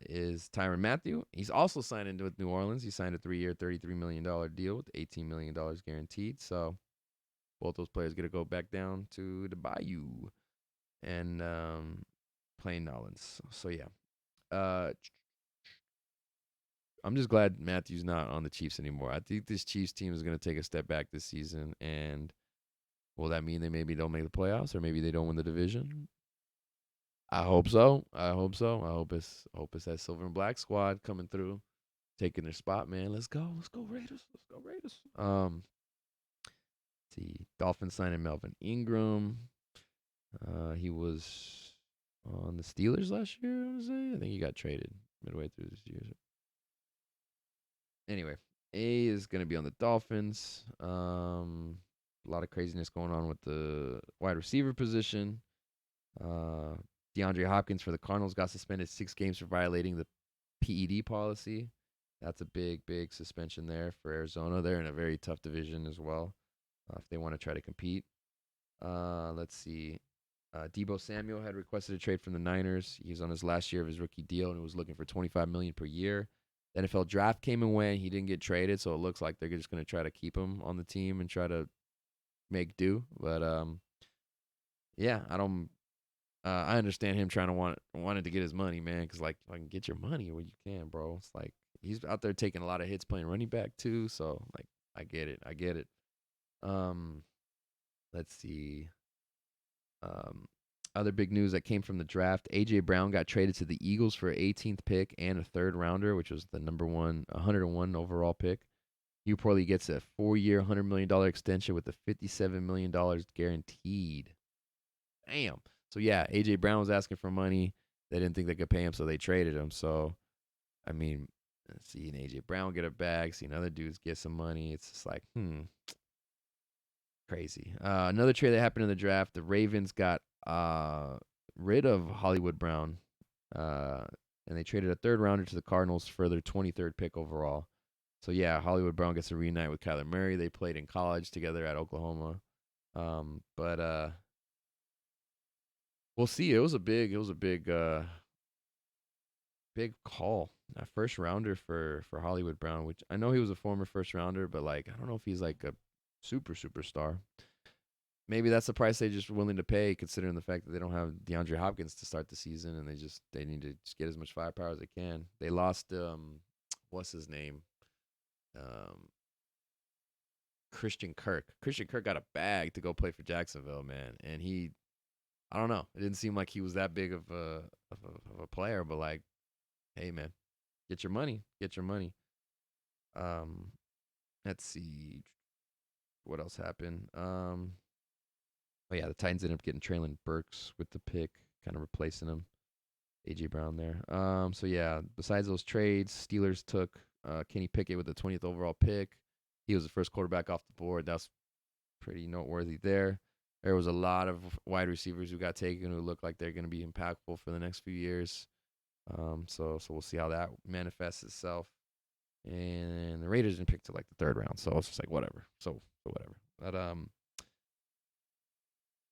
is Tyrann Mathieu. He's also signed into with New Orleans. He signed a 3-year, $33 million deal with $18 million guaranteed. So both those players get to go back down to the Bayou and play New Orleans. So yeah. I'm just glad Matthew's not on the Chiefs anymore. I think this Chiefs team is going to take a step back this season. And will that mean they maybe don't make the playoffs or maybe they don't win the division? I hope so. I hope so. I hope it's that silver and black squad coming through, taking their spot, man. Let's go. Let's go Raiders. Let's go Raiders. See, Dolphins signing Melvin Ingram. He was on the Steelers last year, I would say. I think he got traded midway through this year. Anyway, A is going to be on the Dolphins. A lot of craziness going on with the wide receiver position. DeAndre Hopkins for the Cardinals got suspended 6 games for violating the PED policy. That's a big, big suspension there for Arizona. They're in a very tough division as well if they want to try to compete. Let's see. Deebo Samuel had requested a trade from the Niners. He's on his last year of his rookie deal and was looking for $25 million per year. The NFL draft came and went. He didn't get traded, so it looks like they're just going to try to keep him on the team and try to make do. But yeah, I understand him trying to wanted to get his money, man. Because like, if I can get your money when you can, bro. It's like he's out there taking a lot of hits playing running back too. So like, I get it. Let's see. Other big news that came from the draft: AJ Brown got traded to the Eagles for an 18th pick and a 3rd rounder, which was the number 101 overall pick. Hugh Poorley gets a 4-year, $100 million extension with a $57 million guaranteed. Damn. So yeah, AJ Brown was asking for money. They didn't think they could pay him, so they traded him. So, I mean, seeing AJ Brown get a bag, seeing other dudes get some money, it's just like, crazy. Another trade that happened in the draft: the Ravens got rid of Hollywood Brown, and they traded a 3rd rounder to the Cardinals for their 23rd pick overall. So yeah, Hollywood Brown gets to reunite with Kyler Murray. They played in college together at Oklahoma. But we'll see. It was a big big call. A first rounder for Hollywood Brown, which I know he was a former first rounder, but like I don't know if he's like a superstar. Maybe that's the price they're just willing to pay, considering the fact that they don't have DeAndre Hopkins to start the season, and they need to just get as much firepower as they can. They lost what's his name, Christian Kirk. Christian Kirk got a bag to go play for Jacksonville, man, and I don't know, it didn't seem like he was that big of a player, but like, hey man, get your money, get your money. Um, let's see what else happened. Oh yeah, the Titans ended up getting Traylon Burks with the pick, kind of replacing him. AJ Brown there. So yeah, besides those trades, Steelers took Kenny Pickett with the 20th overall pick. He was the first quarterback off the board. That's pretty noteworthy there. There was a lot of wide receivers who got taken who look like they're going to be impactful for the next few years. So we'll see how that manifests itself. And the Raiders didn't pick till like the 3rd round, so it's just like whatever. So whatever. But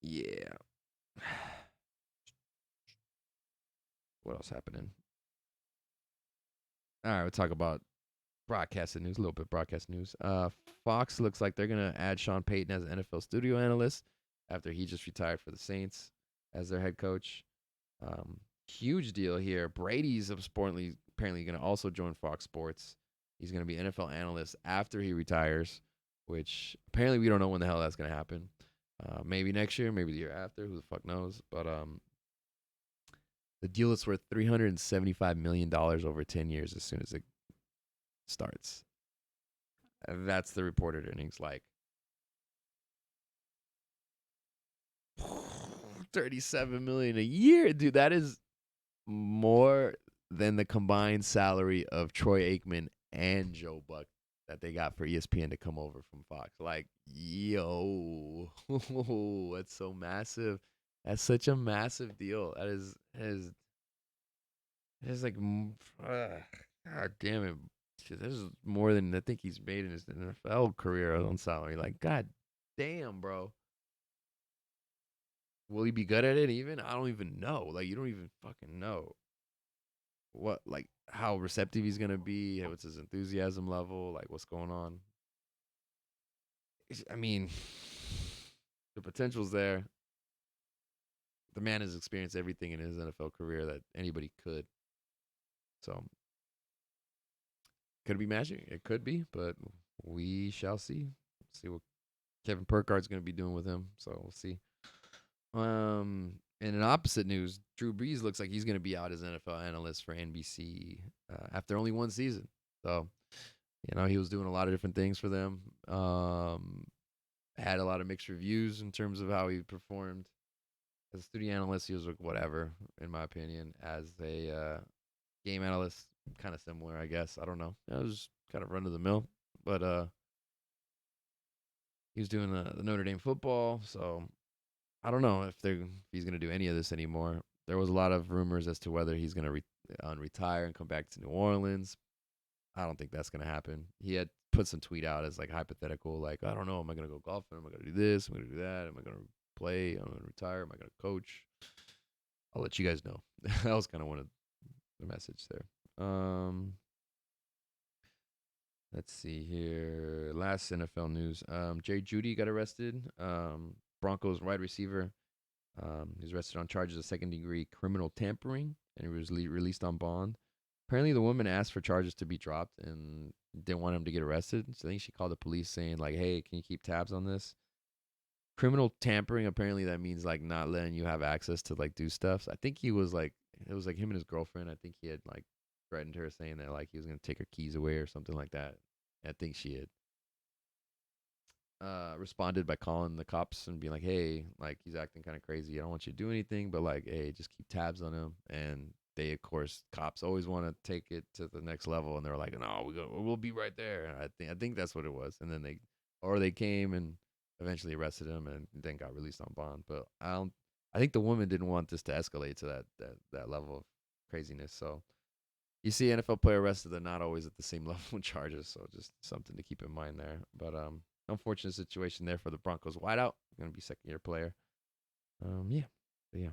yeah. What else happening? All right, we'll talk about broadcasting news, a little bit of broadcast news. Fox looks like they're going to add Sean Payton as an NFL studio analyst after he just retired for the Saints as their head coach. Huge deal here. Brady's apparently going to also join Fox Sports. He's going to be NFL analyst after he retires, which apparently we don't know when the hell that's going to happen. Maybe next year, maybe the year after. Who the fuck knows? But the deal is worth $375 million over 10 years as soon as it starts. That's the reported earnings, like 37 million a year, dude. That is more than the combined salary of Troy Aikman and Joe Buck that they got for ESPN to come over from Fox. Like, yo, that's so massive. That's such a massive deal. That is like, god damn it. This is more than I think he's made in his NFL career on salary. Like, god damn, bro. Will he be good at it even? I don't even know. Like, you don't even fucking know. what like how receptive he's gonna be, what's his enthusiasm level, like what's going on. I mean, the potential's there. The man has experienced everything in his NFL career that anybody could. So could it be magic? It could be, but we shall see. See what Kevin Perkard's going to be doing with him. So we'll see. In an opposite news, Drew Brees looks like he's going to be out as NFL analyst for NBC after only one season. So, he was doing a lot of different things for them. Had a lot of mixed reviews in terms of how he performed. As a studio analyst, he was like whatever, in my opinion. As a game analyst, kind of similar, I guess. I don't know. It was kind of run of the mill, but he was doing the Notre Dame football, so I don't know if he's going to do any of this anymore. There was a lot of rumors as to whether he's going to retire and come back to New Orleans. I don't think that's going to happen. He had put some tweet out as like hypothetical, like I don't know, am I going to go golfing? Am I going to do this? Am I going to do that? Am I going to play? Am I going to retire? Am I going to coach? I'll let you guys know. That was kind of one of the message there. Let's see here. Last NFL news. Jerry Jeudy got arrested. Broncos wide receiver. He was arrested on charges of second-degree criminal tampering, and he was released on bond. Apparently, the woman asked for charges to be dropped and didn't want him to get arrested. So I think she called the police saying, like, hey, can you keep tabs on this? Criminal tampering, apparently that means, like, not letting you have access to, like, do stuff. So I think he was, like, it was, like, him and his girlfriend. I think he had, like, threatened her saying that, like, he was going to take her keys away or something like that. I think she had responded by calling the cops and being like, hey, like, he's acting kind of crazy. I don't want you to do anything, but, like, hey, just keep tabs on him. And they, of course, cops always want to take it to the next level. And they're like, no, we'll be right there. And I think that's what it was. And then they came and eventually arrested him and then got released on bond. But I think the woman didn't want this to escalate to that level of craziness. So you see NFL player arrested, they're not always at the same level of charges. So just something to keep in mind there. But unfortunate situation there for the Broncos wideout. Going to be second-year player. Yeah. But yeah.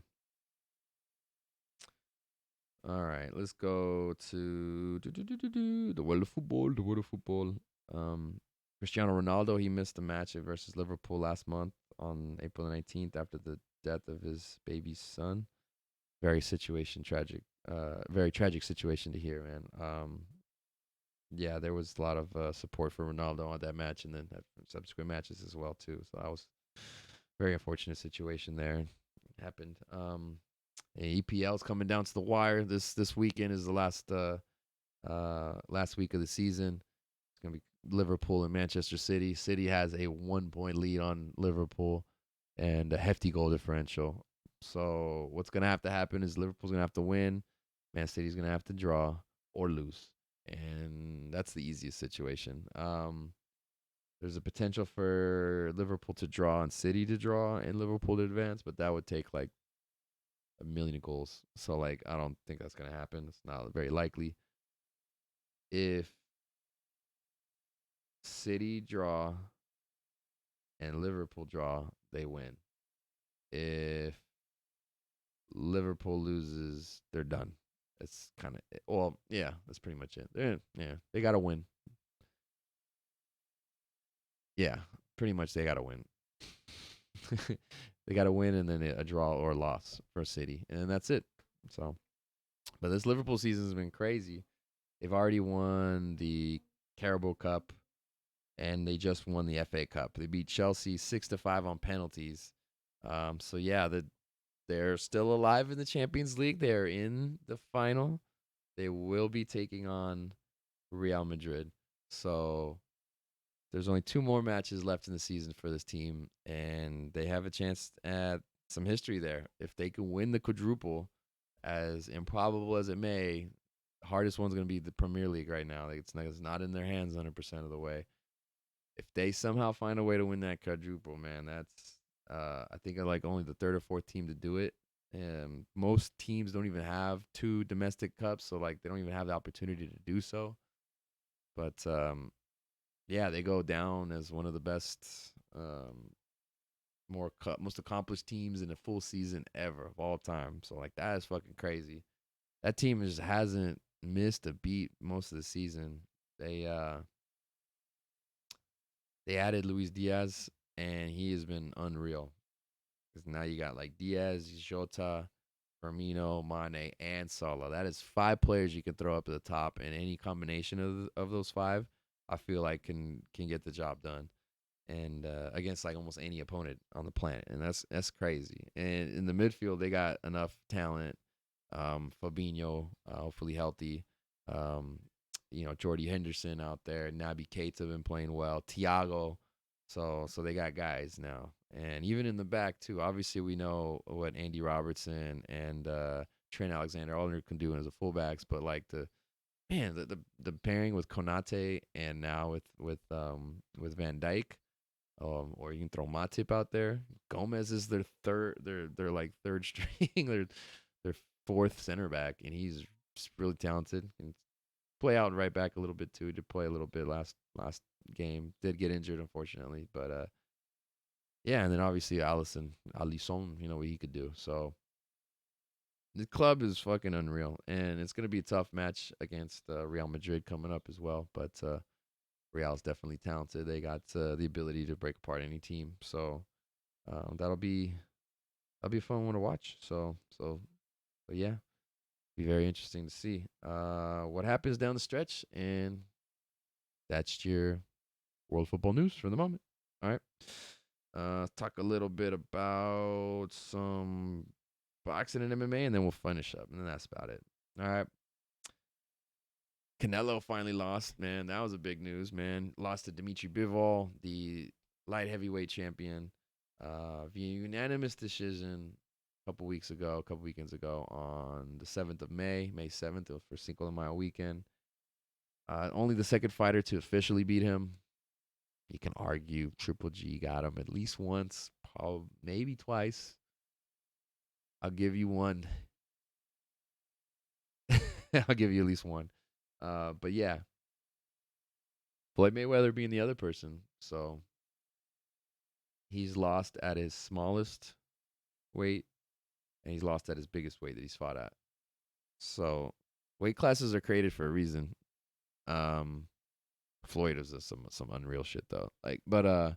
All right, let's go to the world of football. The world of football. Cristiano Ronaldo, he missed the match versus Liverpool last month on April 19th after the death of his baby son. Very tragic situation to hear, man. Yeah, there was a lot of support for Ronaldo on that match and then subsequent matches as well too. So that was a very unfortunate situation there. It happened. EPL's coming down to the wire. This weekend is the last week of the season. It's gonna be Liverpool and Manchester City. City has a 1 point lead on Liverpool and a hefty goal differential. So what's gonna have to happen is Liverpool's gonna have to win. Man City's gonna have to draw or lose, and that's the easiest situation. There's a potential for Liverpool to draw and City to draw and Liverpool to advance, but that would take like a million goals. So like I don't think that's gonna happen. It's not very likely. If City draw and Liverpool draw, they win. If Liverpool loses, they're done. It's kind of yeah, that's pretty much it. They gotta win. Yeah, pretty much they gotta win. They gotta win and then a draw or a loss for City, and then that's it. So, but this Liverpool season has been crazy. They've already won the Carabao Cup, and they just won the FA Cup. They beat Chelsea 6-5 on penalties. So yeah, they're still alive in the Champions League. They're in the final. They will be taking on Real Madrid. So there's only 2 more matches left in the season for this team, and they have a chance at some history there. If they can win the quadruple, as improbable as it may, the hardest one's going to be the Premier League right now. It's not in their hands 100% of the way. If they somehow find a way to win that quadruple, man, that's I think like only the third or fourth team to do it. And most teams don't even have 2 domestic cups, so like they don't even have the opportunity to do so. But yeah, they go down as one of the best, most accomplished teams in a full season ever of all time. So like that is fucking crazy. that team just hasn't missed a beat most of the season. They uh they added Luis Diaz, and he has been unreal. Because now you got like Diaz, Jota, Firmino, Mane, and Salah. That is five players you can throw up at the top, and any combination of those five, I feel like can get the job done. And against like almost any opponent on the planet, and that's crazy. And in the midfield, they got enough talent. Fabinho, hopefully healthy. Um, Jordy Henderson out there. Naby Keita been playing well. Thiago. So they got guys now, and even in the back too. Obviously, we know what Andy Robertson and Trent Alexander-Arnold can do as a fullbacks, but like the pairing with Konate and now with Van Dyke, or you can throw Matip out there. Gomez is their third, their like third string, their fourth center back, and he's just really talented. Can play out right back a little bit too. Did play a little bit last game. Did get injured unfortunately, but yeah. And then obviously Alisson, you know what he could do. So the club is fucking unreal, and it's gonna be a tough match against Real Madrid coming up as well. But Real's definitely talented. They got the ability to break apart any team. So that'll be a fun one to watch. But yeah, be very interesting to see what happens down the stretch. And that's your world football news for the moment. All right. Let's talk a little bit about some boxing and MMA, and then we'll finish up. And then that's about it. All right. Canelo finally lost, man. That was a big news, man. Lost to Dimitri Bivol, the light heavyweight champion, via unanimous decision a couple weekends ago on the 7th of May, May 7th, for Cinco de Mayo weekend. Only the second fighter to officially beat him. You can argue Triple G got him at least once, probably maybe twice. I'll give you one. I'll give you at least one. But yeah, Floyd Mayweather being the other person. So he's lost at his smallest weight, and he's lost at his biggest weight that he's fought at. So weight classes are created for a reason. Um, Floyd is some unreal shit though. Like, but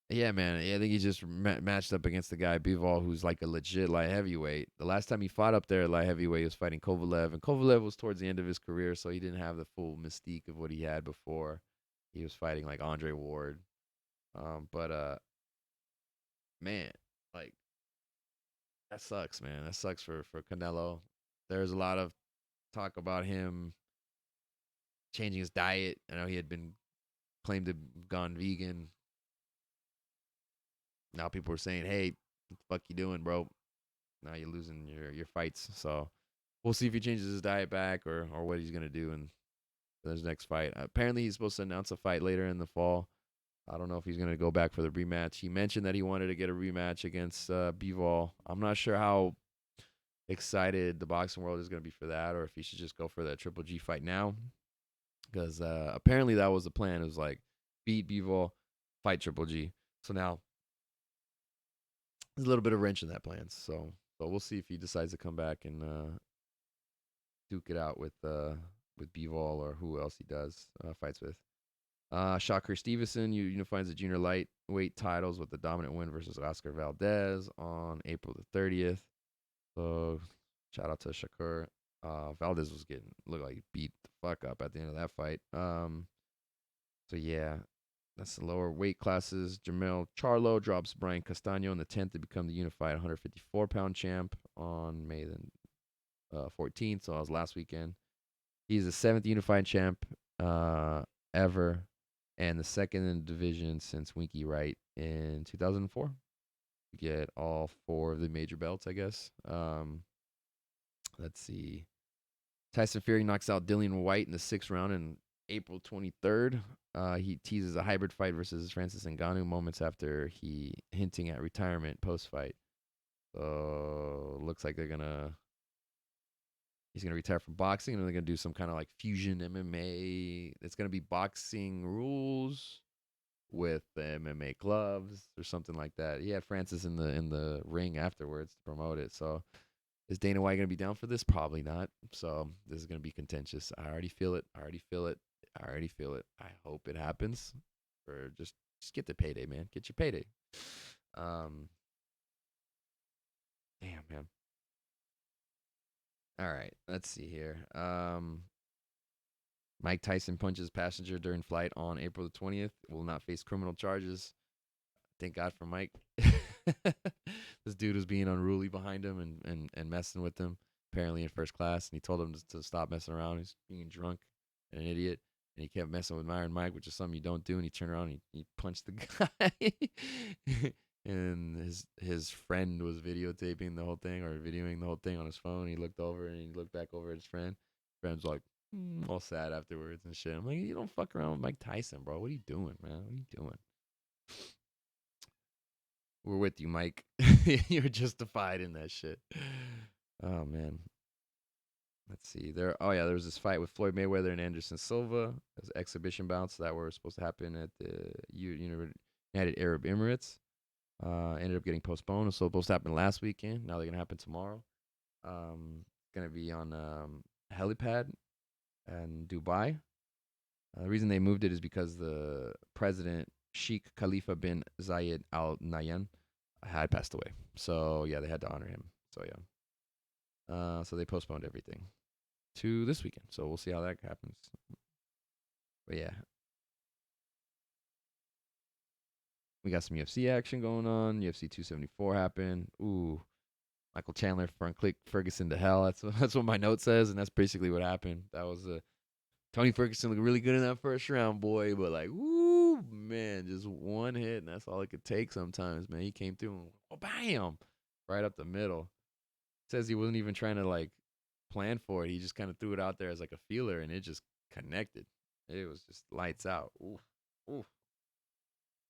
yeah, man. Yeah, I think he just matched up against the guy Bivol, who's like a legit light heavyweight. The last time he fought up there at light heavyweight, he was fighting Kovalev, and Kovalev was towards the end of his career, so he didn't have the full mystique of what he had before. He was fighting like Andre Ward. But man, like that sucks, man. That sucks for Canelo. There's a lot of talk about him changing his diet. I know he had been claimed to have gone vegan. Now people are saying, "Hey, what the fuck you doing, bro? Now you're losing your fights." So we'll see if he changes his diet back or what he's gonna do in his next fight. Apparently, he's supposed to announce a fight later in the fall. I don't know if he's gonna go back for the rematch. He mentioned that he wanted to get a rematch against Bivol. I'm not sure how excited the boxing world is gonna be for that, or if he should just go for that Triple G fight now. Because apparently that was the plan. It was like beat Bivol, fight Triple G. So now there's a little bit of wrench in that plan. So we'll see if he decides to come back and duke it out with Bivol or who else he does fights with. Shakur Stevenson unifies the junior lightweight titles with the dominant win versus Oscar Valdez on April the 30th. So shout out to Shakur. Valdez was looked like he beat the fuck up at the end of that fight. So yeah, that's the lower weight classes. Jamel Charlo drops Brian Castano in the 10th to become the unified 154-pound champ on May the 14th. So that was last weekend. He's the 7th unified champ ever, and the second in the division since Winky Wright in 2004. You get all four of the major belts, I guess. Let's see. Tyson Fury knocks out Dillian White in the 6th round in April 23rd. He teases a hybrid fight versus Francis Ngannou moments after he hinting at retirement post-fight. So looks like he's gonna retire from boxing, and they're gonna do some kind of like fusion MMA. It's gonna be boxing rules with the MMA gloves or something like that. He had Francis in the ring afterwards to promote it. So Is Dana White gonna be down for this? Probably not. So this is gonna be contentious. I already feel it. I already feel it. I already feel it. I hope it happens. Or just get the payday, man. Get your payday. Um, damn, man. All right, let's see here. Mike Tyson punches passenger during flight on April the 20th. Will not face criminal charges. Thank God for Mike. This dude was being unruly behind him and messing with him, apparently in first class. And he told him to stop messing around. He's being drunk and an idiot. And he kept messing with Myron Mike, which is something you don't do. And he turned around and he punched the guy. And his friend was videotaping the whole thing or videoing the whole thing on his phone. He looked over and he looked back over at his friend. Friend's like, all sad afterwards and shit. I'm like, you don't fuck around with Mike Tyson, bro. What are you doing, man? What are you doing? We're with you, Mike. You're justified in that shit. Oh man. Let's see. There was this fight with Floyd Mayweather and Anderson Silva. It was exhibition bouts that were supposed to happen at the United Arab Emirates. Ended up getting postponed. It was supposed to happen last weekend. Now they're gonna happen tomorrow. Gonna be on helipad in Dubai. The reason they moved it is because the president Sheikh Khalifa bin Zayed Al Nahyan had passed away. So yeah, they had to honor him. So yeah, so they postponed everything to this weekend. So we'll see how that happens. But yeah, we got some UFC action going on. UFC 274 happened. Ooh, Michael Chandler front click Ferguson to hell. That's what my note says, and that's basically what happened. That was Tony Ferguson looked really good in that first round, boy, but like, woo, man, just one hit, and that's all it could take sometimes, man. He came through and bam, right up the middle. Says he wasn't even trying to like plan for it. He just kind of threw it out there as like a feeler, and it just connected. It was just lights out. Oof, oof.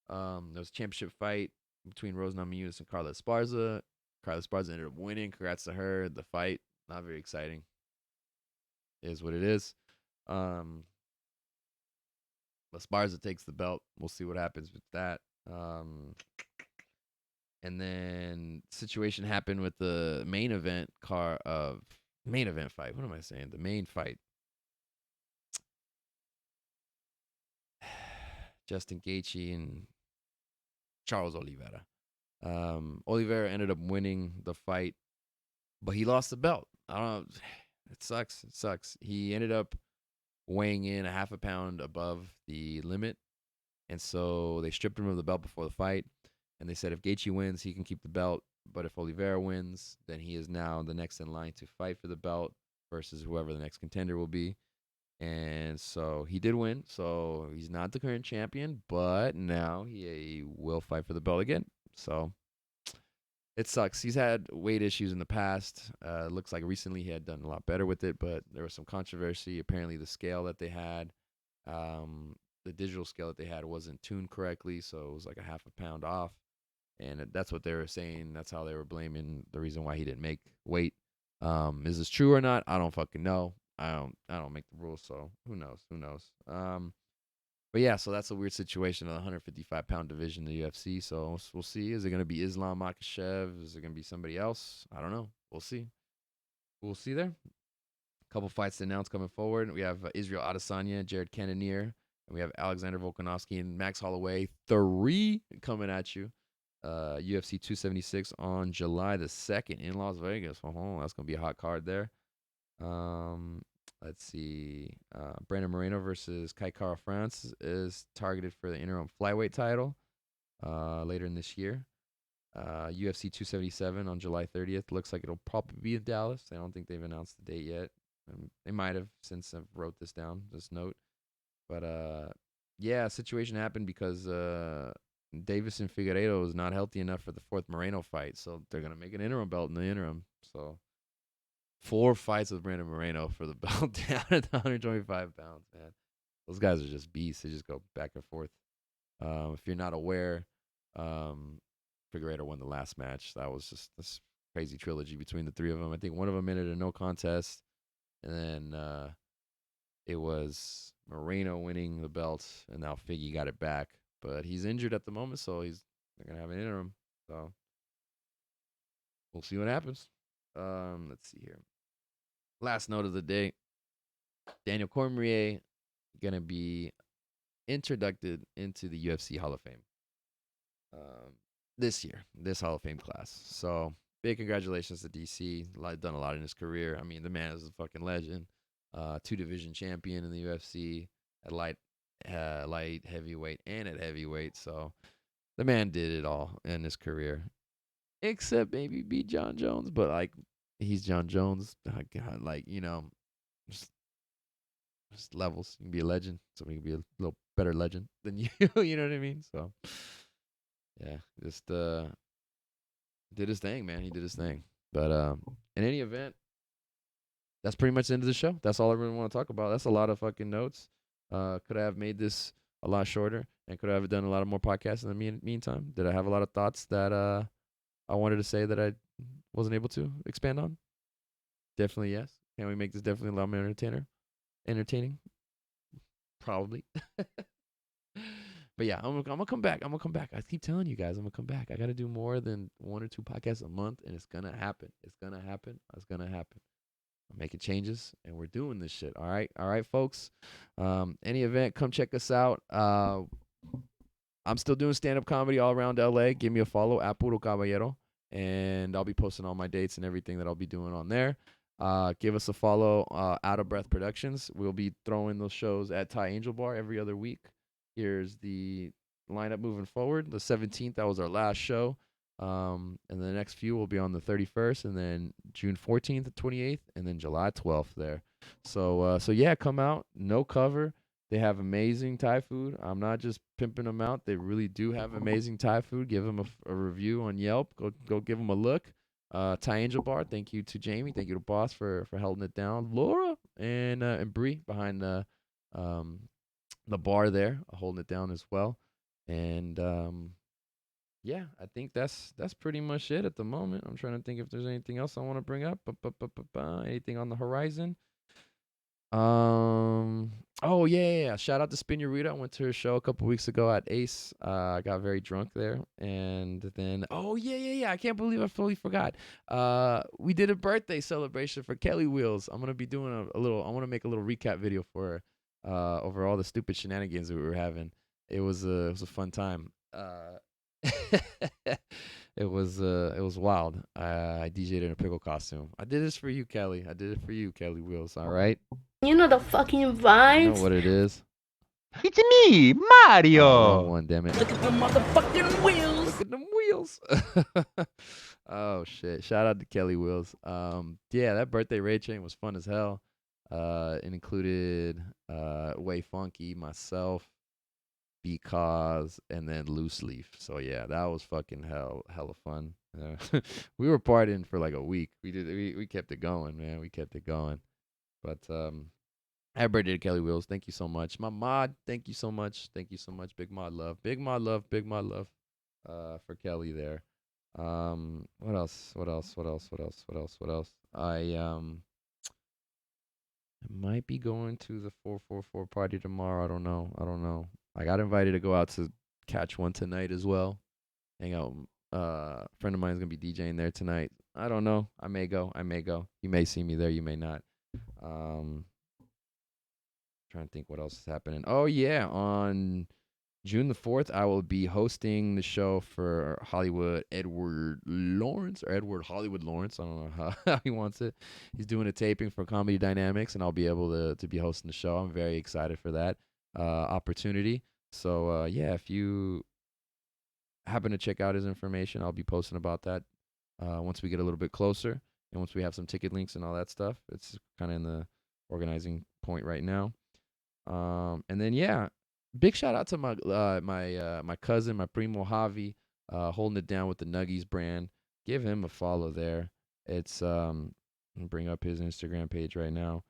There was a championship fight between Rose Namajunas and Carla Esparza. Carla Esparza ended up winning. Congrats to her. The fight, not very exciting. Is what it is. Esparza takes the belt. We'll see what happens with that. And then situation happened with the main event main event fight. What am I saying? The main fight. Justin Gaethje and Charles Oliveira. Oliveira ended up winning the fight, but he lost the belt. I don't know. It sucks. It sucks. He ended up weighing in a half a pound above the limit. And so they stripped him of the belt before the fight. And they said if Gaethje wins, he can keep the belt. But if Oliveira wins, then he is now the next in line to fight for the belt versus whoever the next contender will be. And so he did win. So he's not the current champion, but now he will fight for the belt again. So it sucks. He's had weight issues in the past. Looks like recently he had done a lot better with it, but there was some controversy. Apparently, the scale that they had, the digital scale that they had, wasn't tuned correctly, so it was like a half a pound off. And that's what they were saying. That's how they were blaming the reason why he didn't make weight. Is this true or not? I don't fucking know. I don't make the rules, so who knows? Who knows? But yeah, so that's a weird situation in the 155-pound division in the UFC. So we'll see. Is it going to be Islam Makhachev? Is it going to be somebody else? I don't know. We'll see. We'll see there. A couple fights to announce coming forward. We have Israel Adesanya, Jared Cannonier, and we have Alexander Volkanovski and Max Holloway 3 coming at you. UFC 276 on July the 2nd in Las Vegas. Oh, that's going to be a hot card there. Let's see. Brandon Moreno versus Kai Kara France is targeted for the interim flyweight title later in this year. UFC 277 on July 30th. Looks like it'll probably be in Dallas. I don't think they've announced the date yet. They might have since I wrote this down, this note. But yeah, situation happened because Davison Figueiredo is not healthy enough for the 4th Moreno fight. So they're going to make an interim belt in the interim. So 4 fights with Brandon Moreno for the belt down at 125 pounds, man. Those guys are just beasts. They just go back and forth. If you're not aware, Figueiredo won the last match. That was just this crazy trilogy between the 3 of them. I think one of them ended in no contest. And then it was Moreno winning the belt, and now Figgy got it back. But he's injured at the moment, so they're going to have an interim. So we'll see what happens. Let's see here. Last note of the day: Daniel Cormier gonna be introduced into the UFC Hall of Fame um, this year, this Hall of Fame class. So big congratulations to DC. Done a lot in his career. I mean, the man is a fucking legend. 2 division champion in the UFC at light heavyweight and at heavyweight. So the man did it all in his career, except maybe beat John Jones. But like, he's John Jones. God, like just, just levels. You can be a legend. Somebody can be a little better legend than you. You know what I mean? So yeah, just did his thing, man. He did his thing. But in any event, that's pretty much the end of the show. That's all I really want to talk about. That's a lot of fucking notes. Could I have made this a lot shorter, and could I have done a lot of more podcasts in the meantime? Did I have a lot of thoughts that I wanted to say that I wasn't able to expand on? Definitely yes. Can we make this definitely a lot more entertaining? Probably. But yeah, I'm gonna come back. I'm gonna come back. I keep telling you guys, I'm gonna come back. I gotta do more than 1 or 2 podcasts a month, and it's gonna happen. It's gonna happen. It's gonna happen. I'm making changes, and we're doing this shit. All right, folks. Any event, come check us out. I'm still doing stand up comedy all around LA. Give me a follow at Puro Caballero, and I'll be posting all my dates and everything that I'll be doing on there. Give us a follow. Out of Breath Productions. We'll be throwing those shows at Thai Angel Bar every other week. Here's the lineup moving forward. The 17th, that was our last show. And the next few will be on the 31st, and then June 14th, 28th, and then July 12th there. So yeah, come out. No cover. They have amazing Thai food. I'm not just pimping them out. They really do have amazing Thai food. Give them a review on Yelp. Go give them a look. Thai Angel Bar. Thank you to Jamie. Thank you to Boss for holding it down. Laura and Bree behind the bar there, holding it down as well. And yeah, I think that's pretty much it at the moment. I'm trying to think if there's anything else I want to bring up. Anything on the horizon? Oh yeah. Shout out to Spinurita. I went to her show a couple weeks ago at Ace. I got very drunk there, and then yeah. I can't believe I fully forgot. We did a birthday celebration for Kelly Wheels. I'm gonna be doing a little. I want to make a little recap video for her. Over all the stupid shenanigans that we were having. It was a fun time. It was wild. I DJ'd in a pickle costume. I did this for you, Kelly. I did it for you, Kelly Wheels. All right. You know the fucking You know vibes. what it is. It's me, Oh, wrong Mario. one, damn it. Look at the motherfucking wheels. Look at them wheels. Oh shit. Shout out to Kelly Wheels. Yeah, that birthday raid chain was fun as hell. It included Way Funky, myself, Because, and then Loose Leaf. So yeah, that was fucking hella fun. We were partying for like a week. We kept it going, man. We kept it going. But happy birthday to Kelly Wheels. Thank you so much. My mod, thank you so much. Thank you so much. Big mod love. Big mod love. Big mod love. For Kelly there. What else? What else? What else? What else? What else? What else? I might be going to the 444 party tomorrow. I don't know. I got invited to go out to catch one tonight as well. Hang out. A friend of mine is gonna be DJing there tonight. I don't know. I may go. You may see me there. You may not. Trying to think what else is happening. Oh yeah, on June the 4th, I will be hosting the show for Hollywood Edward Lawrence or Edward Hollywood Lawrence. I don't know how he wants it. He's doing a taping for Comedy Dynamics, and I'll be able to be hosting the show. I'm very excited for that opportunity. So yeah, if you happen to check out his information, I'll be posting about that once we get a little bit closer and once we have some ticket links and all that stuff. It's kind of in the organizing point right now. And then yeah, big shout out to my cousin, my primo Javi, holding it down with the Nuggies brand. Give him a follow there. It's I'm gonna bring up his Instagram page right now.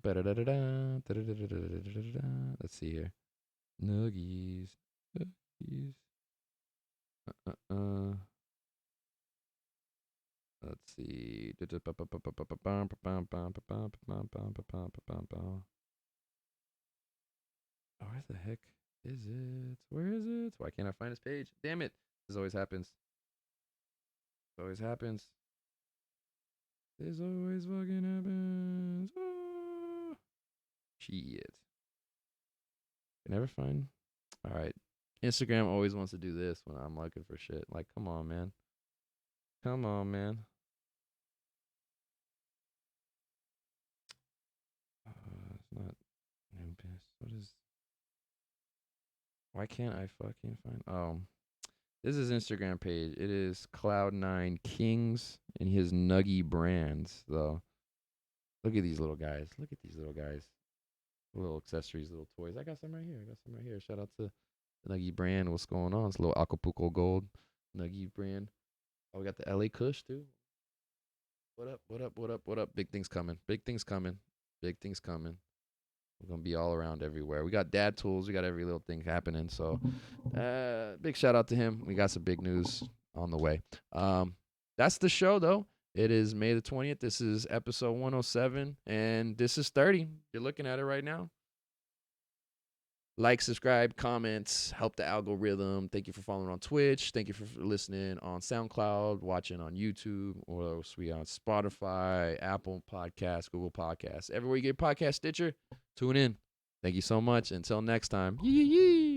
Let's see here. Nuggies. Let's see. Oh, where the heck is it? Where is it? Why can't I find his page? Damn it. This always happens. It always happens. This always fucking happens. Ah. Shit. I never find. All right. Instagram always wants to do this when I'm looking for shit. Like, come on, man. Come on, man. It's not Nimbus. What is? Why can't I fucking find? Oh, this is Instagram page. It is Cloud9 Kings and his Nuggy brands. Though, look at these little guys. Look at these little guys. Little accessories, little toys. I got some right here. Shout out to the Nuggy brand. What's going on? It's a little Acapulco Gold Nuggy brand. Oh, we got the LA Kush too. What up? What up? What up? What up? Big things coming. Big things coming. Big things coming. We're gonna be all around everywhere. We got dad tools. We got every little thing happening. So, big shout out to him. We got some big news on the way. That's the show though. It is May the 20th. This is episode 107, and this is 30. You're looking at it right now. Like, subscribe, comments, help the algorithm. Thank you for following on Twitch. Thank you for listening on SoundCloud, watching on YouTube, or else we on Spotify, Apple Podcasts, Google Podcasts. Everywhere you get podcast, Stitcher, tune in. Thank you so much. Until next time. Yee.